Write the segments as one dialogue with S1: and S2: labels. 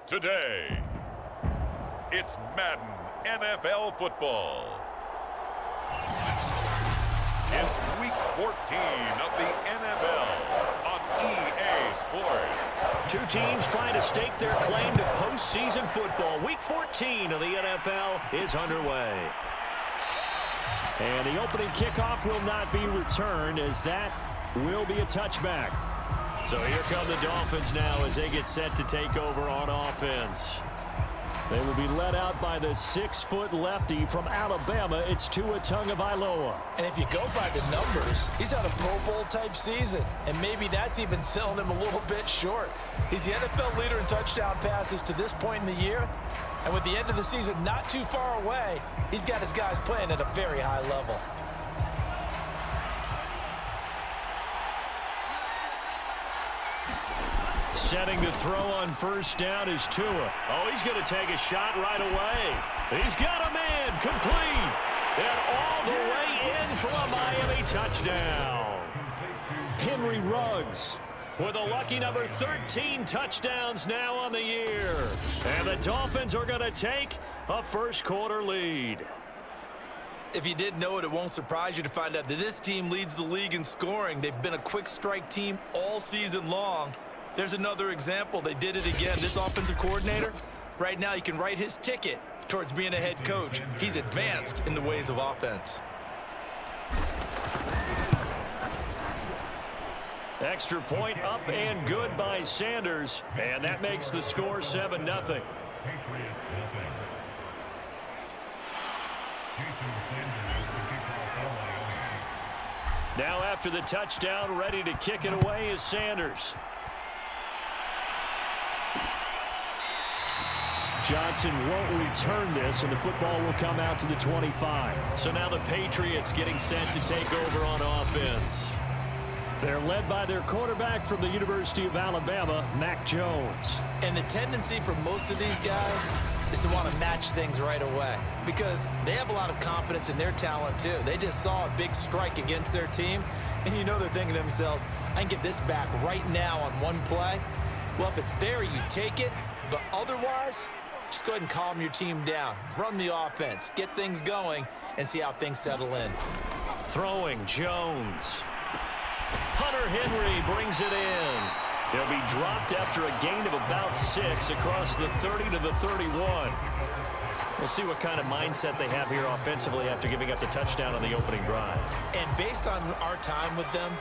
S1: today. It's Madden NFL football. It's week 14 of the NFL on EA Sports.
S2: Two teams trying to stake their claim to postseason football. Week 14 of the NFL is underway. And the opening kickoff will not be returned, as that will be a touchback. So here come the Dolphins now as they get set to take over on offense. They will be led out by the 6-foot lefty from Alabama. It's Tua Tagovailoa.
S3: And if you go by the numbers, he's had a Pro Bowl type season. And maybe that's even selling him a little bit short. He's the NFL leader in touchdown passes to this point in the year. And with the end of the season not too far away, he's got his guys playing at a very high level.
S2: Setting to throw on first down is Tua. Oh, he's going to take a shot right away. He's got a man complete. And all the way in for a Miami touchdown. Henry Ruggs with a lucky number 13 touchdowns now on the year. And the Dolphins are going to take a first quarter lead.
S3: If you didn't know it, it won't surprise you to find out that this team leads the league in scoring. They've been a quick strike team all season long. There's another example. They did it again. This offensive coordinator, right now, you can write his ticket towards being a head coach. He's advanced in the ways of offense.
S2: Extra point up and good by Sanders. And that makes the score 7-0. Now after the touchdown, ready to kick it away is Sanders. Johnson won't return this, and the football will come out to the 25. So now the Patriots getting set to take over on offense. They're led by their quarterback from the University of Alabama, Mac Jones.
S3: And the tendency for most of these guys is to want to match things right away because they have a lot of confidence in their talent too. They just saw a big strike against their team, and you know they're thinking to themselves, I can get this back right now on one play. Well, if it's there, you take it, but otherwise, just go ahead and calm your team down. Run the offense, get things going, and see how things settle in.
S2: Throwing Jones. Hunter Henry brings it in. They'll be dropped after a gain of about 6 across the 30 to the 31. We'll see what kind of mindset they have here offensively after giving up the touchdown on the opening drive.
S3: And based on our time with them,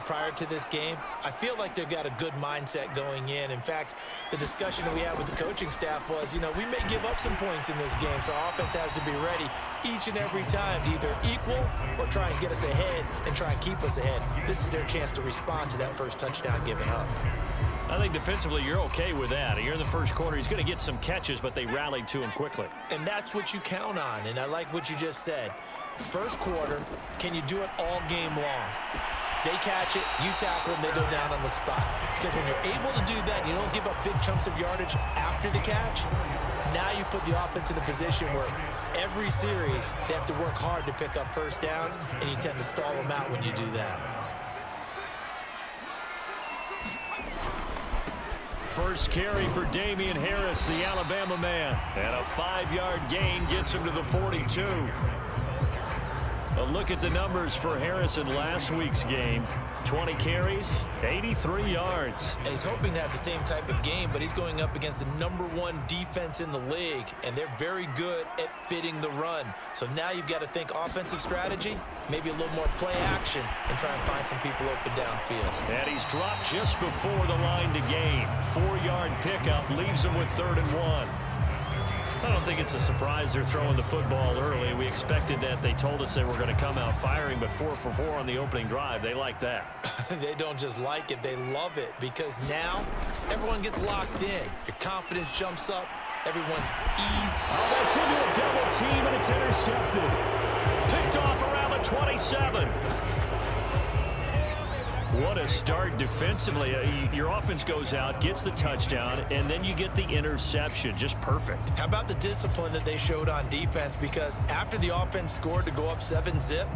S3: prior to this game, I feel like they've got a good mindset going in. In fact, the discussion that we had with the coaching staff was, we may give up some points in this game, so our offense has to be ready each and every time to either equal or try and get us ahead and try and keep us ahead. This is their chance to respond to that first touchdown given up.
S2: I think defensively you're okay with that. Here in the first quarter, he's going to get some catches, but they rallied to him quickly.
S3: And that's what you count on, and I like what you just said. First quarter, can you do it all game long? They catch it, you tackle them, they go down on the spot. Because when you're able to do that, you don't give up big chunks of yardage after the catch, now you put the offense in a position where every series they have to work hard to pick up first downs, and you tend to stall them out when you do that.
S2: First carry for Damian Harris, the Alabama man. And a 5-yard gain gets him to the 42. A look at the numbers for Harris in last week's game. 20 carries, 83 yards.
S3: And he's hoping to have the same type of game, but he's going up against the #1 defense in the league, and they're very good at fitting the run. So now you've got to think offensive strategy, maybe a little more play action, and try and find some people open downfield.
S2: And he's dropped just before the line to gain. 4-yard pickup leaves him with 3rd and 1. I don't think it's a surprise they're throwing the football early. We expected that. They told us they were going to come out firing, but 4 for 4 on the opening drive. They like that.
S3: They don't just like it, they love it, because now everyone gets locked in. Your confidence jumps up. Everyone's easy.
S2: Oh, that's into a double team, and it's intercepted. Picked off around the 27. What a start defensively. Your offense goes out, gets the touchdown, and then you get the interception. Just perfect.
S3: How about the discipline that they showed on defense? Because after the offense scored to go up 7-zip,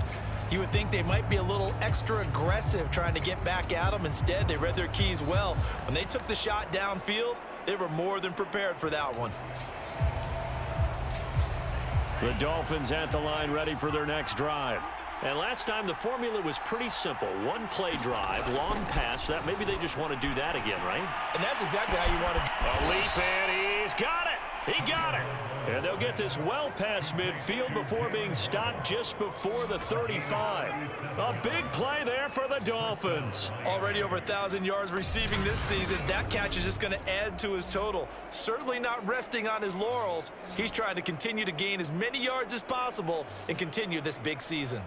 S3: you would think they might be a little extra aggressive trying to get back at them. Instead, they read their keys well. When they took the shot downfield, They were more than prepared for that one.
S2: The Dolphins at the line ready for their next drive. And last time the formula was pretty simple. One play drive, long pass. That maybe they just want to do that again, right?
S3: And that's exactly how you want to.
S2: A leap in. He's got it. He got it. And they'll get this well past midfield before being stopped just before the 35. A big play there for the Dolphins.
S3: Already over 1,000 yards receiving this season. That catch is just going to add to his total. Certainly not resting on his laurels. He's trying to continue to gain as many yards as possible and continue this big season.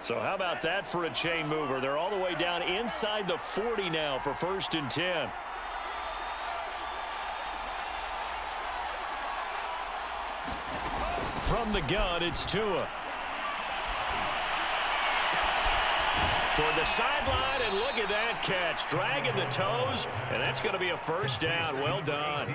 S2: So how about that for a chain mover? They're all the way down inside the 40 now for 1st and 10. From the gun, it's Tua. Toward the sideline, and look at that catch. Dragging the toes, and that's going to be a 1st down. Well done.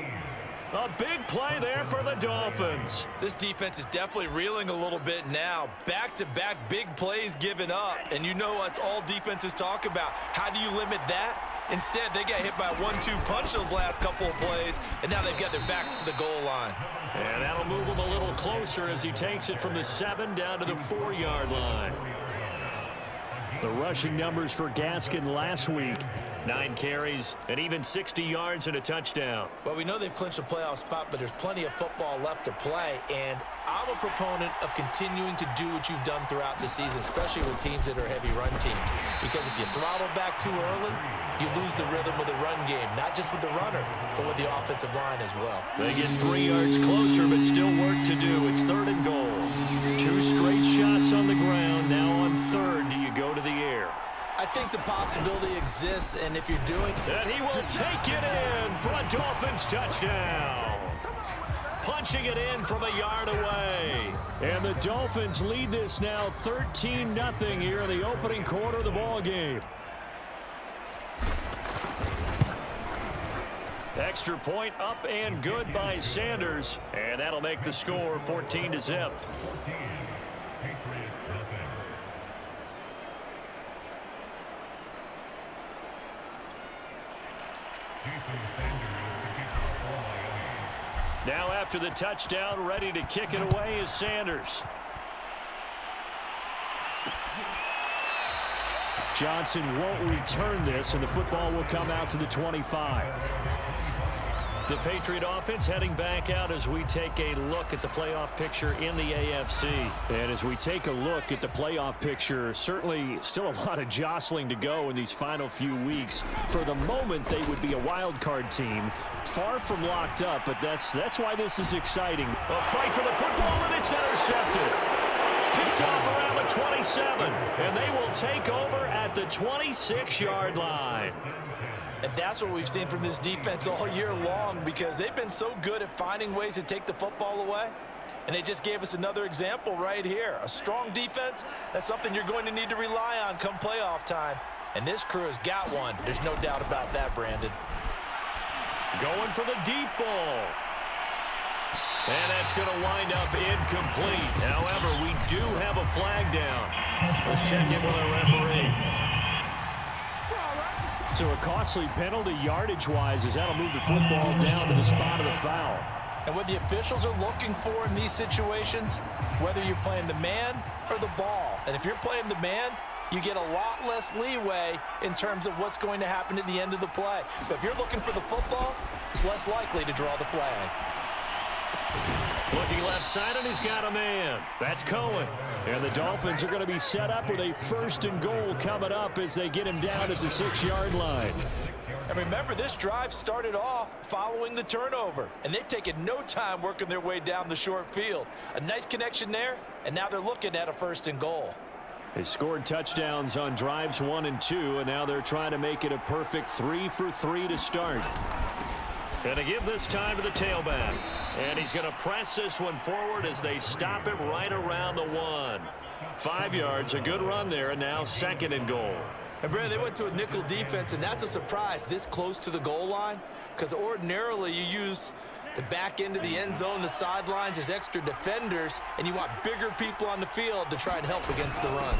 S2: A big play there for the Dolphins.
S3: This defense is definitely reeling a little bit now. Back-to-back big plays given up. And you know what's all defenses talk about. How do you limit that? Instead, they got hit by a 1-2 punch those last couple of plays, and now they've got their backs to the goal line.
S2: And that'll move him a little closer as he takes it from the 7 down to the 4-yard line. The rushing numbers for Gaskin last week. 9 carries and even 60 yards and a touchdown.
S3: Well, we know they've clinched a playoff spot, but there's plenty of football left to play. And I'm a proponent of continuing to do what you've done throughout the season, especially with teams that are heavy run teams. Because if you throttle back too early, you lose the rhythm of the run game, not just with the runner, but with the offensive line as well.
S2: They get 3 yards closer, but still work to do. It's 3rd and goal. 2 straight shots on the ground. Now on 3rd, do you go to the air?
S3: I think the possibility exists, and if you're doing...
S2: And he will take it in for a Dolphins touchdown. Punching it in from a yard away. And the Dolphins lead this now 13-0 here in the opening quarter of the ball game. Extra point up and good by Sanders. And that'll make the score 14-0. Now after the touchdown, ready to kick it away is Sanders. Johnson won't return this, and the football will come out to the 25. The Patriot offense heading back out as we take a look at the playoff picture in the AFC. And as we take a look at the playoff picture, certainly still a lot of jostling to go in these final few weeks. For the moment, they would be a wild card team. Far from locked up, but that's why this is exciting. A fight for the football, and it's intercepted. Picked off around the 27, and they will take over at the 26-yard line.
S3: And that's what we've seen from this defense all year long, because they've been so good at finding ways to take the football away. And they just gave us another example right here. A strong defense, that's something you're going to need to rely on come playoff time. And this crew has got one. There's no doubt about that, Brandon.
S2: Going for the deep ball. And that's going to wind up incomplete. However, we do have a flag down. Let's check in with our referee. So a costly penalty yardage-wise as that'll move the football down to the spot of the foul.
S3: And what the officials are looking for in these situations, whether you're playing the man or the ball. And if you're playing the man, you get a lot less leeway in terms of what's going to happen at the end of the play. But if you're looking for the football, it's less likely to draw the flag.
S2: Looking left side, and he's got a man. That's Cohen. And the Dolphins are going to be set up with a 1st and goal coming up as they get him down at the 6-yard line.
S3: And remember, this drive started off following the turnover, and they've taken no time working their way down the short field. A nice connection there, and now they're looking at a 1st and goal.
S2: They scored touchdowns on drives 1 and 2, and now they're trying to make it a perfect 3 for 3 to start. And to give this time to the tailback. And he's going to press this one forward as they stop him right around the 1. 5 yards, a good run there, and now 2nd and goal.
S3: And, Brad, they went to a nickel defense, and that's a surprise this close to the goal line, because ordinarily you use the back end of the end zone, the sidelines as extra defenders, and you want bigger people on the field to try and help against the run.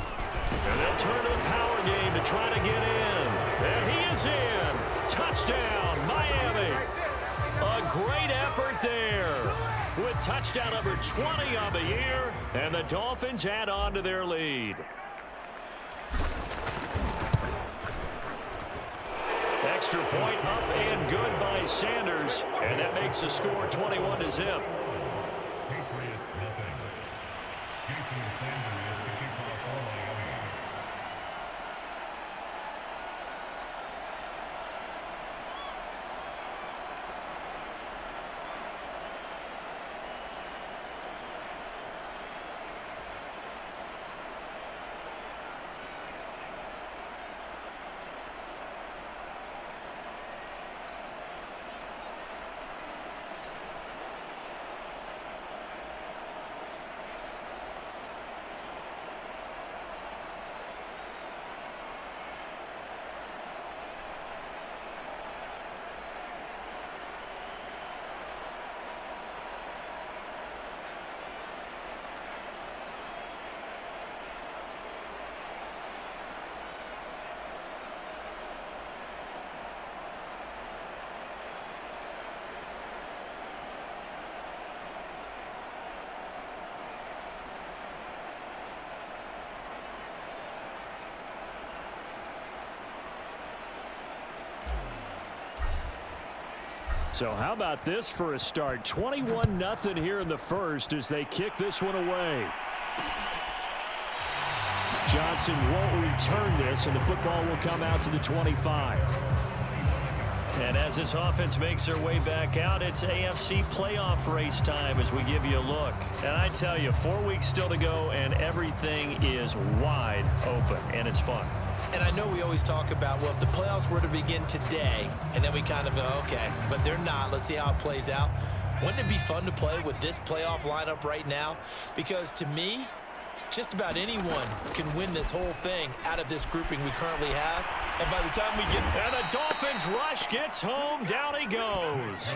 S2: And they'll turn to the power game to try to get in. And he is in. Touchdown, Miami. A great effort there with touchdown number 20 on the year, and the Dolphins add on to their lead. Extra point up and good by Sanders, and that makes the score 21-0.
S4: Patriots nothing. Jason Sanders, the kickoff early.
S2: So how about this for a start? 21-0 here in the first as they kick this one away. Johnson won't return this, and the football will come out to the 25. And as this offense makes their way back out, it's AFC playoff race time as we give you a look. And I tell you, 4 weeks still to go, and everything is wide open, and it's fun.
S3: And I know we always talk about, well, if the playoffs were to begin today, and then we kind of go, okay, but they're not. Let's see how it plays out. Wouldn't it be fun to play with this playoff lineup right now? Because to me, just about anyone can win this whole thing out of this grouping we currently have. And by the time we get...
S2: And the Dolphins rush gets home. Down he goes.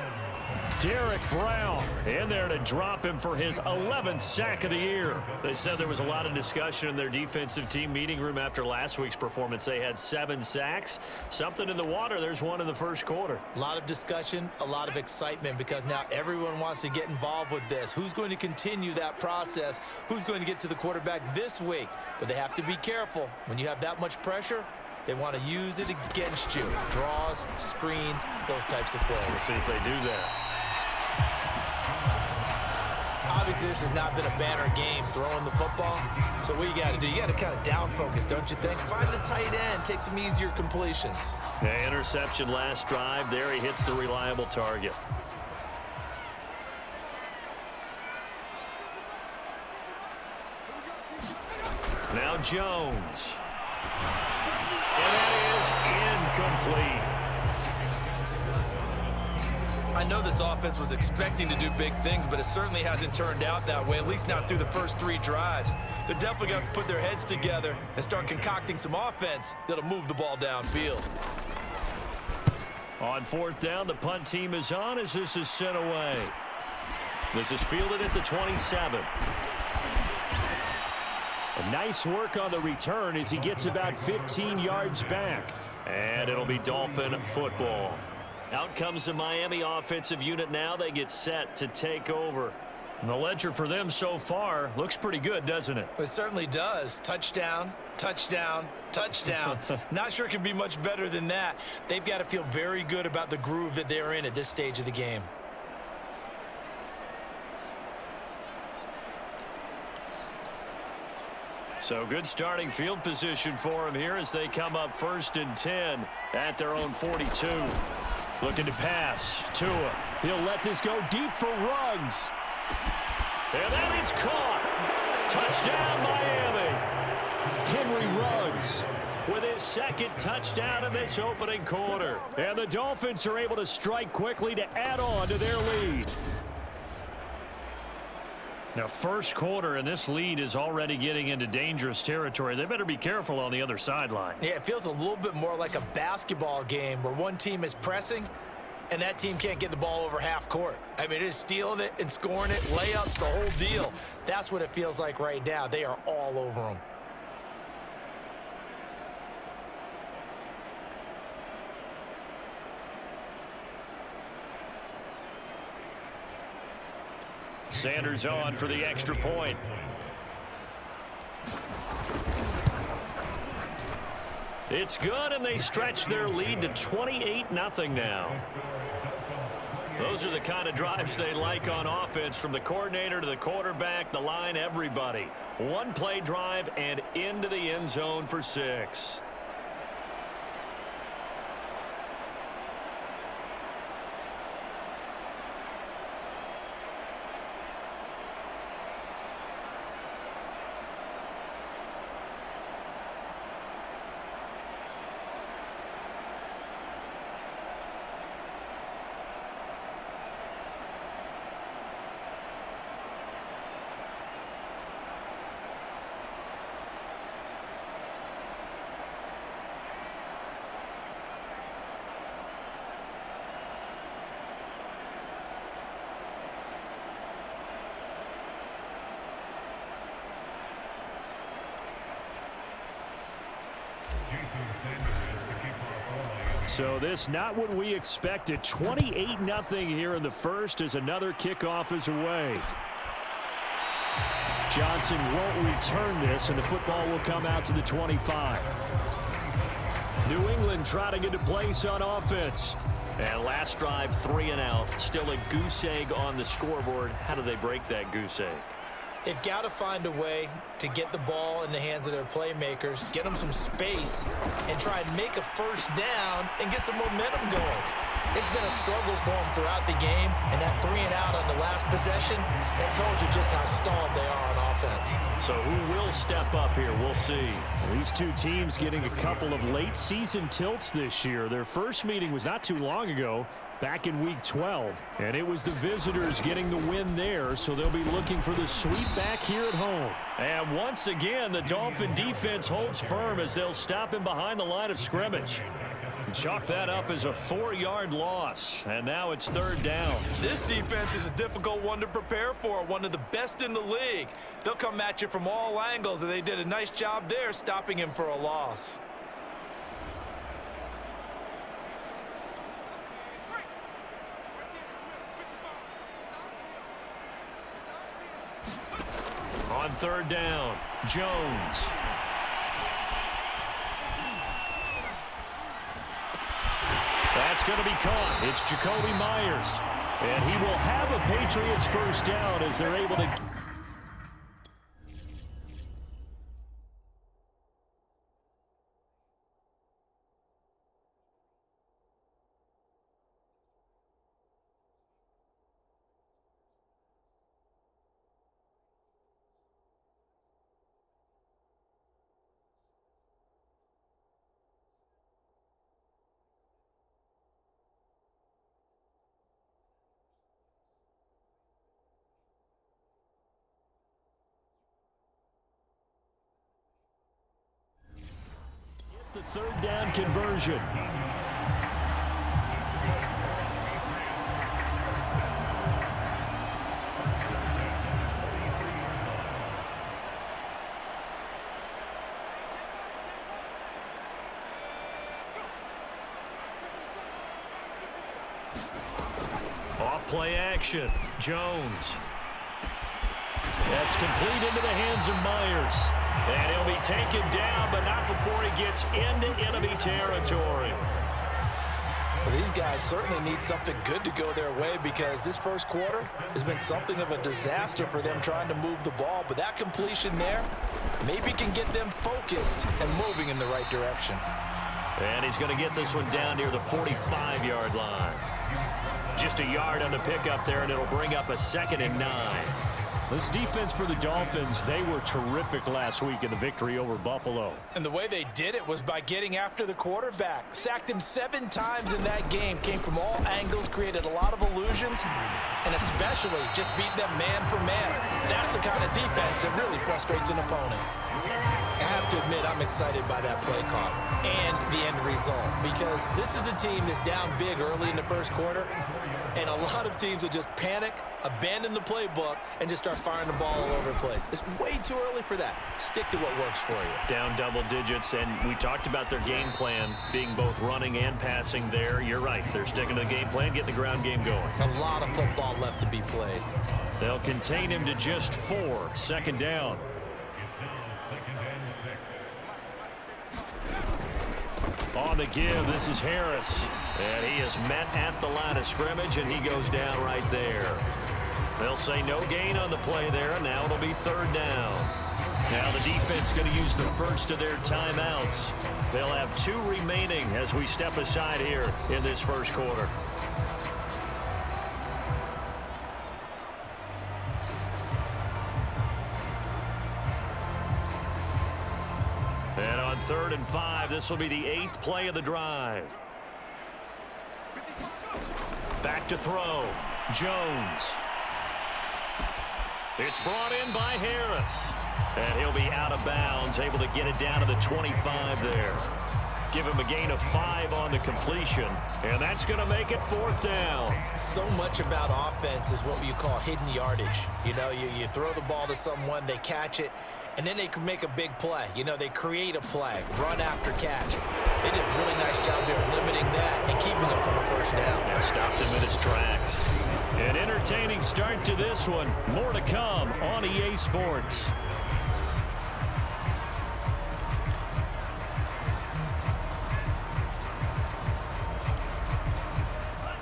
S2: Derek Brown in there to drop him for his 11th sack of the year. They said there was a lot of discussion in their defensive team meeting room after last week's performance. They had 7 sacks. Something in the water. There's one in the first quarter.
S3: A lot of discussion, a lot of excitement, because now everyone wants to get involved with this. Who's going to continue that process? Who's going to get to the quarterback this week? But they have to be careful. When you have that much pressure, they want to use it against you. Draws, screens, those types of plays.
S2: Let's see if they do that.
S3: Obviously, this has not been a banner game throwing the football. So what you got to do, you got to kind of down focus, don't you think? Find the tight end, take some easier completions.
S2: Yeah, interception last drive. There he hits the reliable target. Now Jones. And that is incomplete.
S3: I know this offense was expecting to do big things, but it certainly hasn't turned out that way, at least not through the first 3 drives. They're definitely going to have to put their heads together and start concocting some offense that'll move the ball downfield.
S2: On 4th down, the punt team is on as this is sent away. This is fielded at the 27. Nice work on the return as he gets about 15 yards back. And it'll be Dolphin football. Out comes the Miami offensive unit now. They get set to take over. And the ledger for them so far looks pretty good, doesn't it?
S3: It certainly does. Touchdown, touchdown, touchdown. Not sure it can be much better than that. They've got to feel very good about the groove that they're in at this stage of the game.
S2: So good starting field position for them here as they come up 1st and 10 at their own 42. Looking to pass. Tua. He'll let this go deep for Ruggs. And that is caught. Touchdown, Miami. Henry Ruggs with his 2nd touchdown in this opening quarter. And the Dolphins are able to strike quickly to add on to their lead. Now, first quarter, and this lead is already getting into dangerous territory. They better be careful on the other sideline.
S3: Yeah, it feels a little bit more like a basketball game where one team is pressing and that team can't get the ball over half court. I mean, it is stealing it and scoring it, layups, the whole deal. That's what it feels like right now. They are all over them.
S2: Sanders on for the extra point. It's good, and they stretch their lead to 28-0 now. Those are the kind of drives they like on offense, from the coordinator to the quarterback, the line, everybody. One-play drive and into the end zone for 6. So this not what we expected. 28-0 here in the first as another kickoff is away. Johnson won't return this, and the football will come out to the 25. New England trying to get a place on offense. And last drive, 3 and out. Still a goose egg on the scoreboard. How do they break that goose egg?
S3: They've got to find a way to get the ball in the hands of their playmakers, get them some space, and try and make a first down and get some momentum going. It's been a struggle for them throughout the game, and that 3 and out on the last possession, that told you just how stalled they are on offense.
S2: So who will step up here? We'll see. Well, these two teams getting a couple of late season tilts this year. Their first meeting was not too long ago, back in Week 12, and it was the visitors getting the win there, so they'll be looking for the sweep back here at home. And once again, the Dolphin defense holds firm as they'll stop him behind the line of scrimmage. Chalk that up as a 4-yard loss, and now it's 3rd down.
S3: This defense is a difficult one to prepare for, one of the best in the league. They'll come at you from all angles, and they did a nice job there stopping him for a loss.
S2: On 3rd down, Jones. That's going to be caught. It's Jacoby Myers. And he will have a Patriots first down as they're able to... The 3rd down conversion. Off play action. Jones. That's complete into the hands of Myers. And he'll be taken down, but not before he gets into enemy territory.
S3: Well, these guys certainly need something good to go their way, because this first quarter has been something of a disaster for them trying to move the ball. But that completion there maybe can get them focused and moving in the right direction.
S2: And he's going to get this one down near the 45-yard line. Just a yard on the pickup there, and it'll bring up a 2nd and 9. This defense for the Dolphins, they were terrific last week in the victory over Buffalo.
S3: And the way they did it was by getting after the quarterback. Sacked him 7 times in that game. Came from all angles, created a lot of illusions, and especially just beat them man for man. That's the kind of defense that really frustrates an opponent. I have to admit, I'm excited by that play call and the end result, because this is a team that's down big early in the first quarter, and a lot of teams will just panic, abandon the playbook, and just start firing the ball all over the place. It's way too early for that. Stick to what works for you.
S2: Down double digits, and we talked about their game plan being both running and passing there. You're right. They're sticking to the game plan, getting the ground game going.
S3: A lot of football left to be played.
S2: They'll contain him to just 4. Second down. On the give, this is Harris. And he is met at the line of scrimmage, and he goes down right there. They'll say no gain on the play there, and now it'll be 3rd down. Now the defense going to use the first of their timeouts. They'll have 2 remaining as we step aside here in this first quarter. And on 3rd and 5, this will be the 8th play of the drive. Back to throw. Jones. It's brought in by Harris. And he'll be out of bounds, able to get it down to the 25 there. Give him a gain of 5 on the completion. And that's going to make it 4th down.
S3: So much about offense is what you call hidden yardage. You know, you throw the ball to someone, they catch it, and then they can make a big play. You know, they create a play, run after catch. They did a really nice job there of limiting that and keeping them from a first down.
S2: Yeah, stopped him in his tracks. An entertaining start to this one. More to come on EA Sports.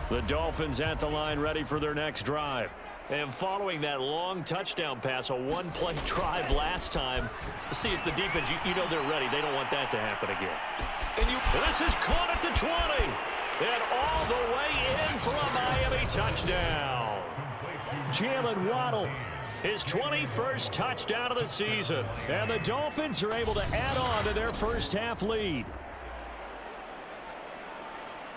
S2: The Dolphins at the line, ready for their next drive. And following that long touchdown pass, a one-play drive last time, see if the defense, you know they're ready. They don't want that to happen again. And this is caught at the 20. And all the way in for a Miami touchdown. Jalen Waddle, his 21st touchdown of the season. And the Dolphins are able to add on to their first half lead.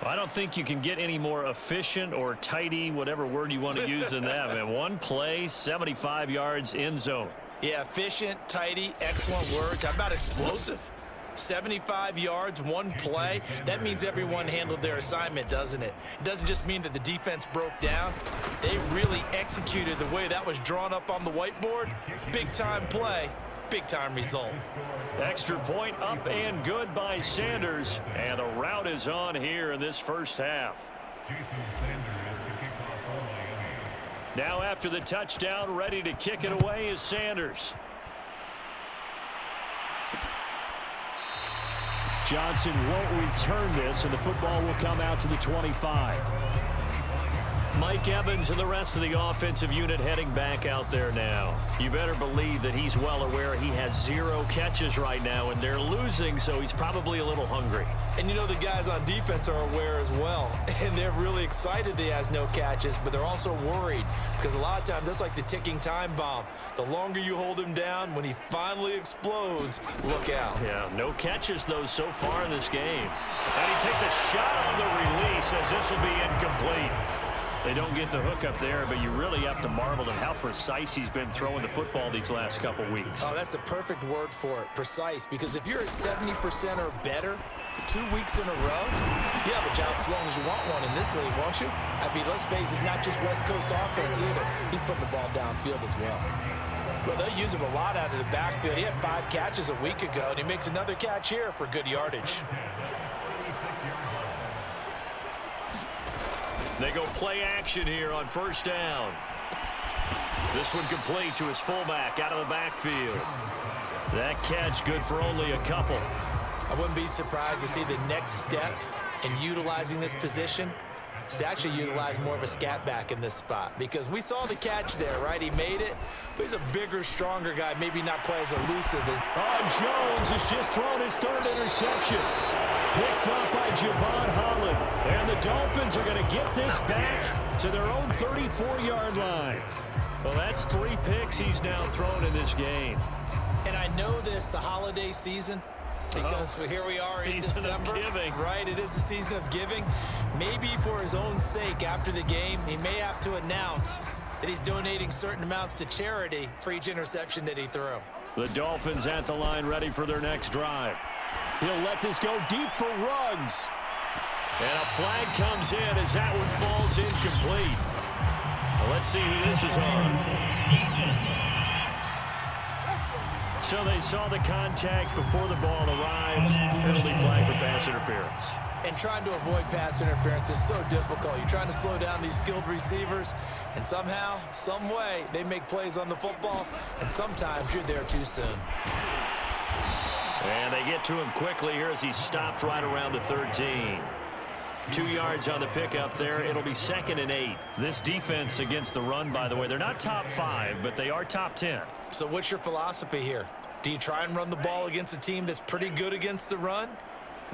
S2: I don't think you can get any more efficient or tidy, whatever word you want to use in that. Man, one play, 75 yards, end zone.
S3: Yeah, efficient, tidy, excellent words. How about explosive? 75 yards, one play. That means everyone handled their assignment, doesn't it? It doesn't just mean that the defense broke down. They really executed the way that was drawn up on the whiteboard. Big-time play, big-time result.
S2: Extra point up and good by Sanders. And the route is on here in this first half. Now after the touchdown, ready to kick it away is Sanders. Johnson won't return this, and the football will come out to the 25. Mike Evans and the rest of the offensive unit heading back out there now. You better believe that he's well aware he has 0 catches right now, and they're losing, so he's probably a little hungry.
S3: And you know the guys on defense are aware as well, and they're really excited that he has no catches, but they're also worried because a lot of times that's like the ticking time bomb. The longer you hold him down, when he finally explodes, look out.
S2: Yeah, no catches, though, so far in this game. And he takes a shot on the release as this will be incomplete. They don't get the hook up there, but you really have to marvel at how precise he's been throwing the football these last couple weeks.
S3: Oh, that's the perfect word for it, precise, because if you're at 70% or better 2 weeks in a row, you have a job as long as you want one in this league, won't you? I mean, let's face it, it's not just West Coast offense either. He's putting the ball downfield as well. Well, they use him a lot out of the backfield. He had 5 catches a week ago, and he makes another catch here for good yardage.
S2: They go play action here on first down. This one complete to his fullback out of the backfield. That catch good for only a couple.
S3: I wouldn't be surprised to see the next step in utilizing this position is to actually utilize more of a scat back in this spot, because we saw the catch there, right? He made it, but he's a bigger, stronger guy, maybe not quite as elusive as...
S2: Jones has just thrown his 3rd interception. Picked up by Javon Holland. And the Dolphins are going to get this back to their own 34-yard line. Well, that's 3 picks he's now thrown in this game.
S3: And I know this, the holiday season, because here we are in December.
S2: Season of giving.
S3: Right, it is the season of giving. Maybe for his own sake after the game, he may have to announce that he's donating certain amounts to charity for each interception that he threw.
S2: The Dolphins at the line ready for their next drive. He'll let this go deep for Ruggs. And a flag comes in as that one falls incomplete. Well, let's see who this is on. So they saw the contact before the ball arrived. Penalty flag for pass interference.
S3: And trying to avoid pass interference is so difficult. You're trying to slow down these skilled receivers, and somehow, some way, they make plays on the football, and sometimes you're there too soon.
S2: And they get to him quickly here as he stopped right around the 13. 2 yards on the pickup there. It'll be 2nd and 8. This defense against the run, by the way, they're not top 5, but they are top 10.
S3: So what's your philosophy here? Do you try and run the ball against a team that's pretty good against the run?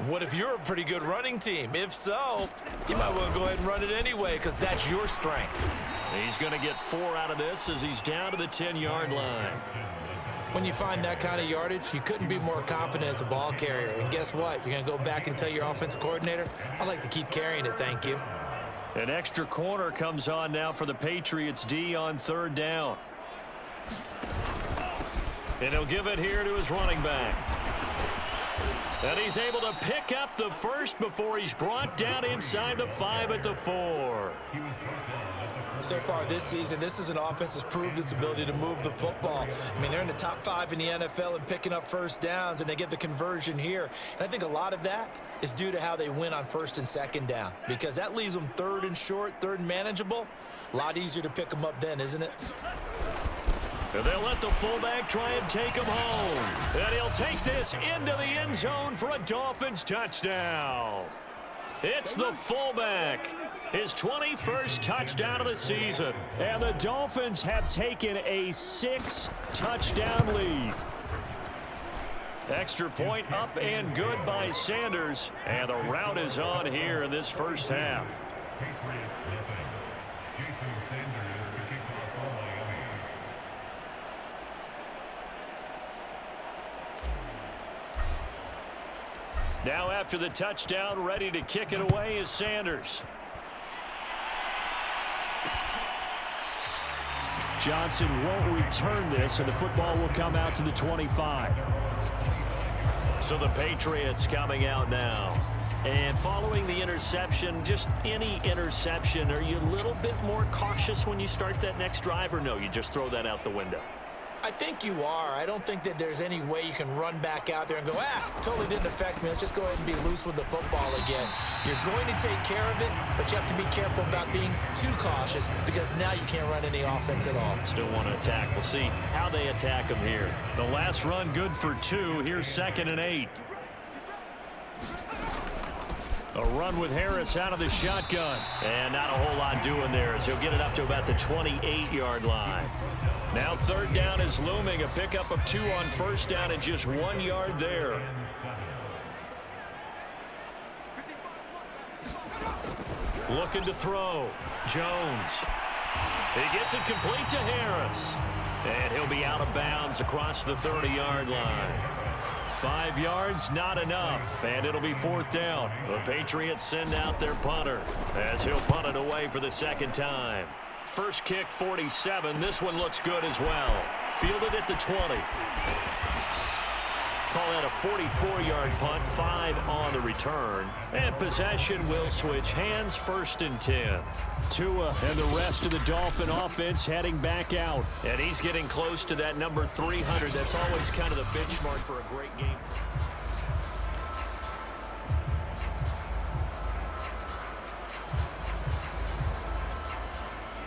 S3: What if you're a pretty good running team? If so, you might well go ahead and run it anyway because that's your strength.
S2: He's going to get 4 out of this as he's down to the 10-yard line.
S3: When you find that kind of yardage, you couldn't be more confident as a ball carrier. And guess what? You're going to go back and tell your offensive coordinator, I'd like to keep carrying it, thank you.
S2: An extra corner comes on now for the Patriots D on 3rd down. And he'll give it here to his running back. And he's able to pick up the first before he's brought down inside the 5 at the 4.
S3: So far this season, this is an offense that's proved its ability to move the football. I mean, they're in the top 5 in the NFL and picking up first downs, and they get the conversion here. And I think a lot of that is due to how they win on 1st and 2nd down, because that leaves them 3rd and short, 3rd and manageable. A lot easier to pick them up then, isn't it?
S2: And they'll let the fullback try and take him home. And he'll take this into the end zone for a Dolphins touchdown. It's the fullback. His 21st touchdown of the season. And the Dolphins have taken a 6-touchdown lead. Extra point up and good by Sanders. And the route is on here in this first half.
S4: Patriots nothing. Jason Sanders, the kickoff on Miami.
S2: Now after the touchdown, ready to kick it away is Sanders. Johnson won't return this, and the football will come out to the 25. So the Patriots coming out now. And following the interception, just any interception, are you a little bit more cautious when you start that next drive, or no, you just throw that out the window?
S3: I think you are. I don't think that there's any way you can run back out there and go, totally didn't affect me. Let's just go ahead and be loose with the football again. You're going to take care of it, but you have to be careful about being too cautious because now you can't run any offense at all.
S2: Still want to attack. We'll see how they attack him here. The last run good for 2. Here's 2nd and 8. A run with Harris out of the shotgun. And not a whole lot doing there as he'll get it up to about the 28-yard line. Now 3rd down is looming. A pickup of 2 on 1st down and just 1 yard there. Looking to throw. Jones. He gets it complete to Harris. And he'll be out of bounds across the 30-yard line. 5 yards, not enough, and it'll be 4th down. The Patriots send out their punter as he'll punt it away for the 2nd time. First kick, 47. This one looks good as well. Fielded at the 20. Call that a 44-yard punt, 5 on the return. And possession will switch hands, 1st and 10. Tua and the rest of the Dolphin offense heading back out. And he's getting close to that number 300. That's always kind of the benchmark for a great game.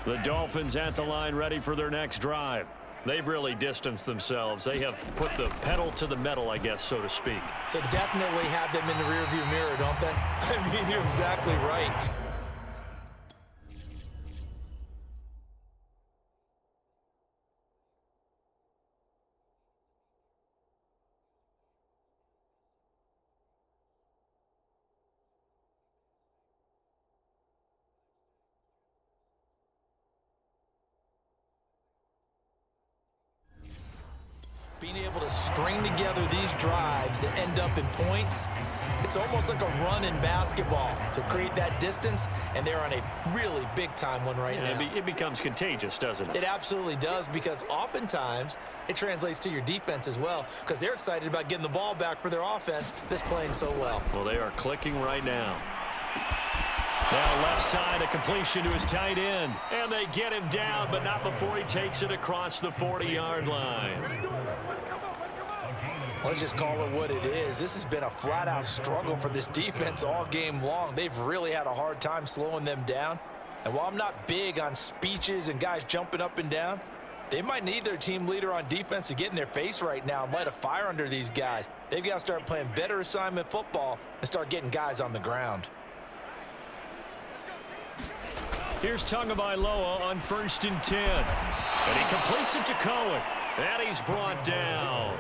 S2: The Dolphins at the line ready for their next drive. They've really distanced themselves. They have put the pedal to the metal, I guess, so to speak.
S3: So definitely have them in the rearview mirror, don't they? I mean, you're exactly right. Being able to string together these drives that end up in points, it's almost like a run in basketball to create that distance, and they're on a really big-time one right now.
S2: It becomes contagious, doesn't it?
S3: It absolutely does, because oftentimes it translates to your defense as well, because they're excited about getting the ball back for their offense that's playing so well.
S2: Well, they are clicking right now. Now left side, a completion to his tight end. And they get him down, but not before he takes it across the 40-yard line.
S3: Let's just call it what it is. This has been a flat-out struggle for this defense all game long. They've really had a hard time slowing them down. And while I'm not big on speeches and guys jumping up and down, they might need their team leader on defense to get in their face right now and light a fire under these guys. They've got to start playing better assignment football and start getting guys on the ground.
S2: Here's Tagovailoa on 1st and 10. And he completes it to Cohen. And he's brought down.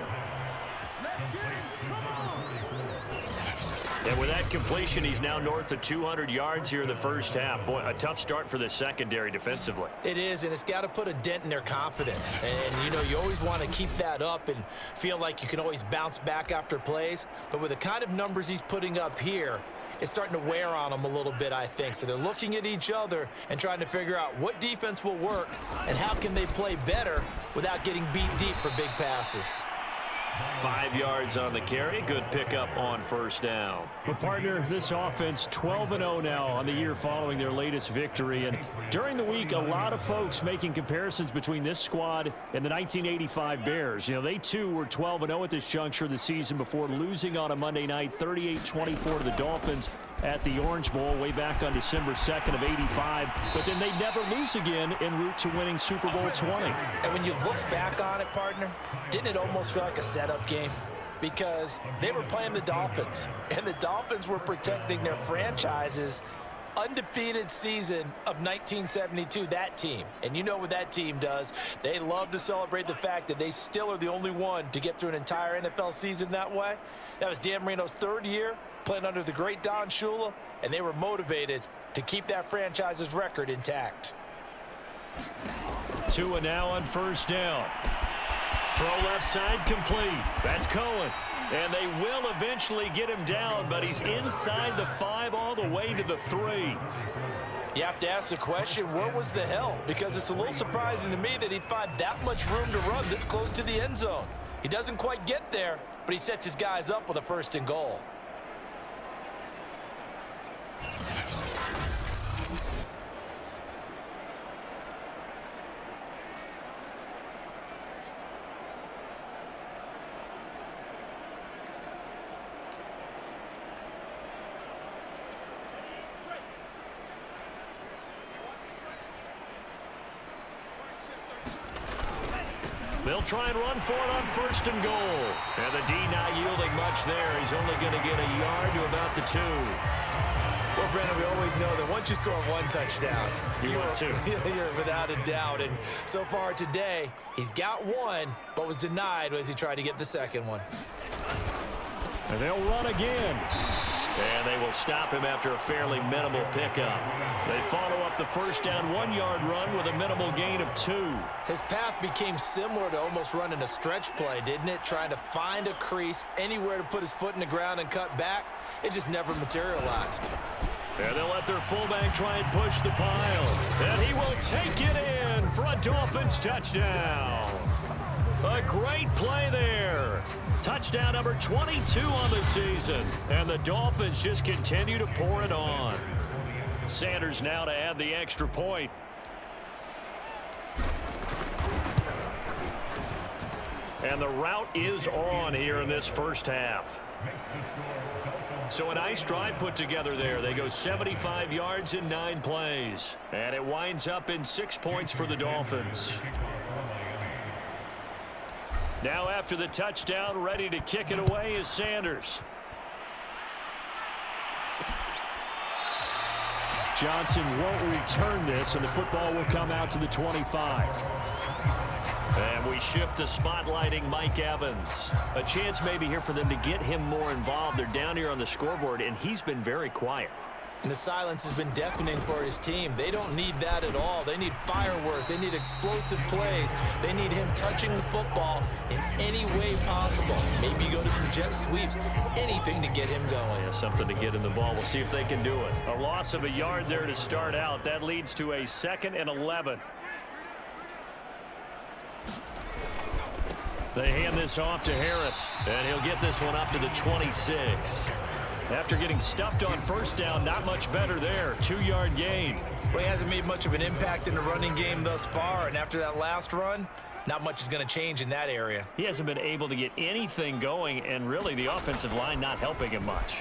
S2: And with that completion, he's now north of 200 yards here in the first half. Boy, a tough start for the secondary defensively.
S3: It is, and it's got to put a dent in their confidence. And, you know, you always want to keep that up and feel like you can always bounce back after plays. But with the kind of numbers he's putting up here, it's starting to wear on them a little bit, I think. So they're looking at each other and trying to figure out what defense will work and how can they play better without getting beat deep for big passes.
S2: 5 yards on the carry. Good pickup on 1st down. Well, partner, this offense 12-0 now on the year following their latest victory. And during the week, a lot of folks making comparisons between this squad and the 1985 Bears. You know, they too were 12-0 at this juncture of the season before losing on a Monday night 38-24 to the Dolphins at the Orange Bowl way back on December 2nd of 85. But then they never lose again en route to winning Super Bowl 20.
S3: And when you look back on it, partner, didn't it almost feel like a setup game? Because they were playing the Dolphins, and the Dolphins were protecting their franchise's undefeated season of 1972, that team. And you know what that team does. They love to celebrate the fact that they still are the only one to get through an entire NFL season that way. That was Dan Marino's 3rd year, playing under the great Don Shula, and they were motivated to keep that franchise's record intact.
S2: Tua now on 1st down. Throw left side complete. That's Cohen. And they will eventually get him down, but he's inside the 5 all the way to the 3.
S3: You have to ask the question, where was the help? Because it's a little surprising to me that he'd find that much room to run this close to the end zone. He doesn't quite get there, but he sets his guys up with a 1st and goal.
S2: They'll try and run for it on 1st and goal. And the D not yielding much there. He's only going to get a yard to about the 2.
S3: Well, Brennan, we always know that once you score 1 touchdown,
S2: you're 2.
S3: You're without a doubt. And so far today, he's got 1, but was denied as he tried to get the 2nd one.
S2: And they'll run again. And they will stop him after a fairly minimal pickup. They follow up the 1st down 1-yard run with a minimal gain of 2.
S3: His path became similar to almost running a stretch play, didn't it? Trying to find a crease, anywhere to put his foot in the ground and cut back. It just never materialized.
S2: And they'll let their fullback try and push the pile. And he will take it in for a Dolphins touchdown. A great play there. Touchdown number 22 on the season. And the Dolphins just continue to pour it on. Sanders now to add the extra point. And the route is on here in this 1st half. So a nice drive put together there. They go 75 yards in 9 plays. And it winds up in 6 points for the Dolphins. Now after the touchdown, ready to kick it away is Sanders. Johnson won't return this, and the football will come out to the 25. And we shift to spotlighting Mike Evans. A chance maybe here for them to get him more involved. They're down here on the scoreboard, and he's been very quiet.
S3: And the silence has been deafening for his team. They don't need that at all. They need fireworks. They need explosive plays. They need him touching the football in any way possible. Maybe go to some jet sweeps. Anything to get him going.
S2: Yeah, something to get him the ball. We'll see if they can do it. A loss of a yard there to start out. That leads to a 2nd and 11. They hand this off to Harris, and he'll get this one up to the 26. After getting stuffed on first down, not much better there. 2-yard gain.
S3: Well, he hasn't made much of an impact in the running game thus far, and after that last run, not much is going to change in that area.
S2: He hasn't been able to get anything going, and really the offensive line not helping him much.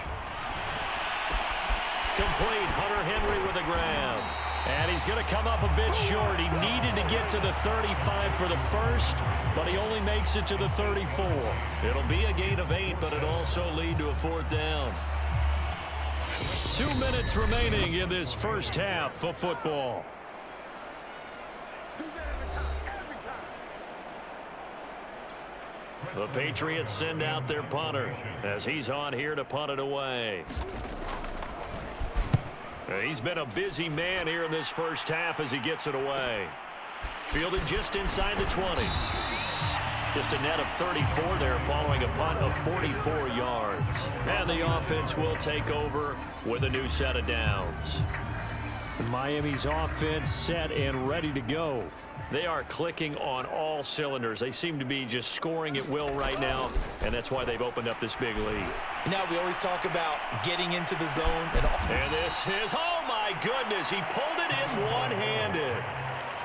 S2: Complete. Hunter Henry with a grab. And he's going to come up a bit short. He needed to get to the 35 for the first, but he only makes it to the 34. It'll be a gain of 8, but it'll also lead to a 4th down. 2 minutes remaining in this first half of football. The Patriots send out their punter as he's on here to punt it away. He's been a busy man here in this first half as he gets it away. Fielded just inside the 20. Just a net of 34 there following a punt of 44 yards. And the offense will take over with a new set of downs. Miami's offense set and ready to go. They are clicking on all cylinders. They seem to be just scoring at will right now, and that's why they've opened up this big lead.
S3: Now we always talk about getting into the zone.
S2: And this is, oh my goodness, he pulled it in one-handed.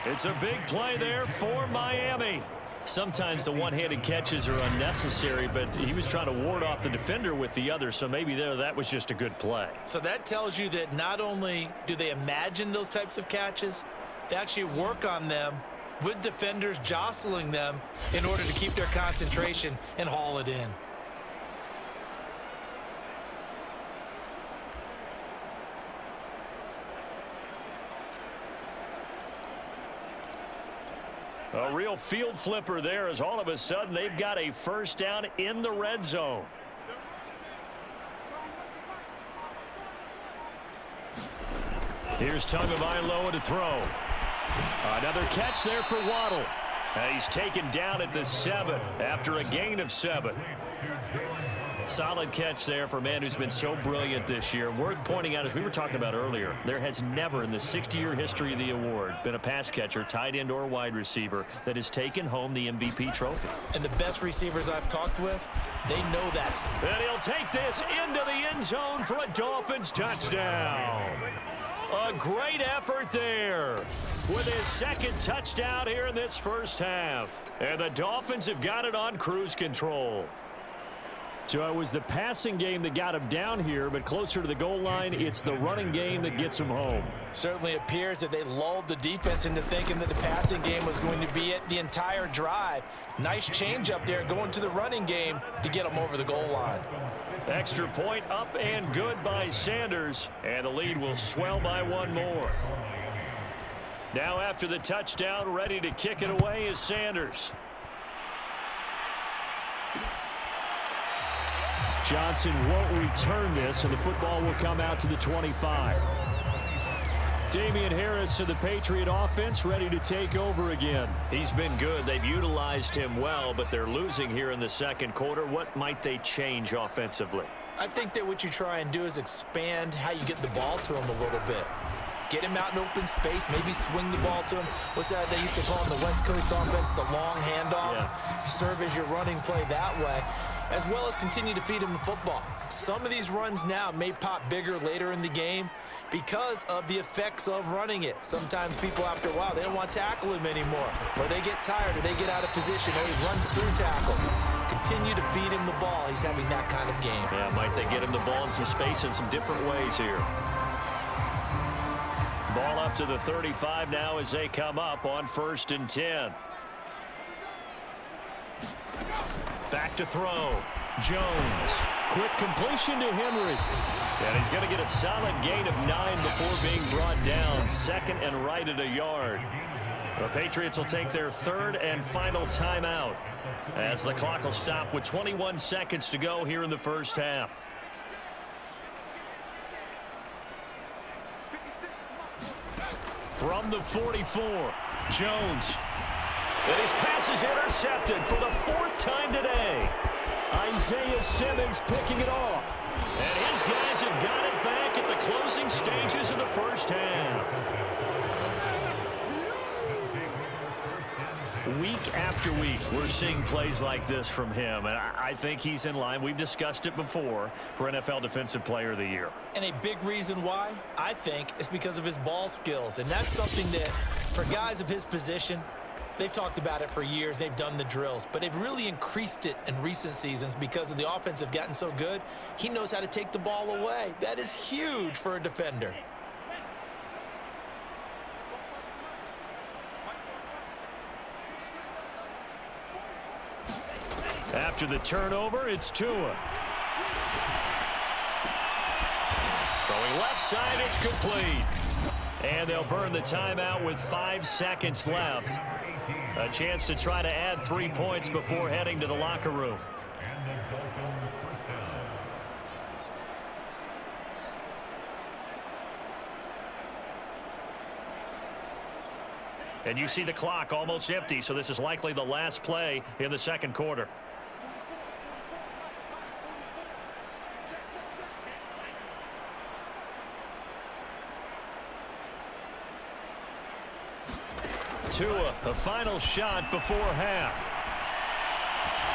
S2: It's a big play there for Miami. Sometimes the one-handed catches are unnecessary, but he was trying to ward off the defender with the other, so maybe that was just a good play.
S3: So that tells you that not only do they imagine those types of catches, they actually work on them with defenders jostling them in order to keep their concentration and haul it in.
S2: A real field flipper there as all of a sudden they've got a first down in the red zone. Here's Tagovailoa to throw. Another catch there for Waddle. And he's taken down at the 7 after a gain of 7. Solid catch there for a man who's been so brilliant this year. Worth pointing out, as we were talking about earlier, there has never in the 60-year history of the award been a pass catcher, tight end or wide receiver that has taken home the MVP trophy.
S3: And the best receivers I've talked with, they know that.
S2: And he'll take this into the end zone for a Dolphins touchdown. A great effort there with his 2nd touchdown here in this first half. And the Dolphins have got it on cruise control. So it was the passing game that got him down here, but closer to the goal line, it's the running game that gets him home.
S3: Certainly appears that they lulled the defense into thinking that the passing game was going to be it the entire drive. Nice change up there going to the running game to get them over the goal line.
S2: Extra point up and good by Sanders, and the lead will swell by 1 more. Now after the touchdown, ready to kick it away is Sanders. Johnson won't return this, and the football will come out to the 25. Damian Harris of the Patriot offense ready to take over again. He's been good. They've utilized him well, but they're losing here in the second quarter. What might they change offensively?
S3: I think that what you try and do is expand how you get the ball to him a little bit. Get him out in open space, maybe swing the ball to him. What's that they used to call in the West Coast offense, the long handoff? Yeah. Serve as your running play that way, as well as continue to feed him the football. Some of these runs now may pop bigger later in the game because of the effects of running it. Sometimes people, after a while, they don't want to tackle him anymore, or they get tired, or they get out of position, or he runs through tackles. Continue to feed him the ball. He's having that kind of game.
S2: Yeah, might they get him the ball in some space in some different ways here. Ball up to the 35 now as they come up on 1st and 10. Back to throw. Jones. Quick completion to Henry. And he's going to get a solid gain of 9 before being brought down. 2nd and right at a yard. The Patriots will take their 3rd and final timeout as the clock will stop with 21 seconds to go here in the first half. From the 44, Jones. And his pass is intercepted for the 4th time today. Isaiah Simmons picking it off. And his guys have got it back at the closing stages of the first half. Week after week, we're seeing plays like this from him, and I think he's in line. We've discussed it before for NFL Defensive Player of the Year.
S3: And a big reason why, I think, is because of his ball skills. And that's something that, for guys of his position, they've talked about it for years. They've done the drills. But they've really increased it in recent seasons because of the offense have gotten so good. He knows how to take the ball away. That is huge for a defender.
S2: After the turnover, it's Tua. Throwing left side, it's complete. And they'll burn the timeout with 5 seconds left. A chance to try to add 3 points before heading to the locker room. And you see the clock almost empty, so this is likely the last play in the second quarter. Tua, the final shot before half.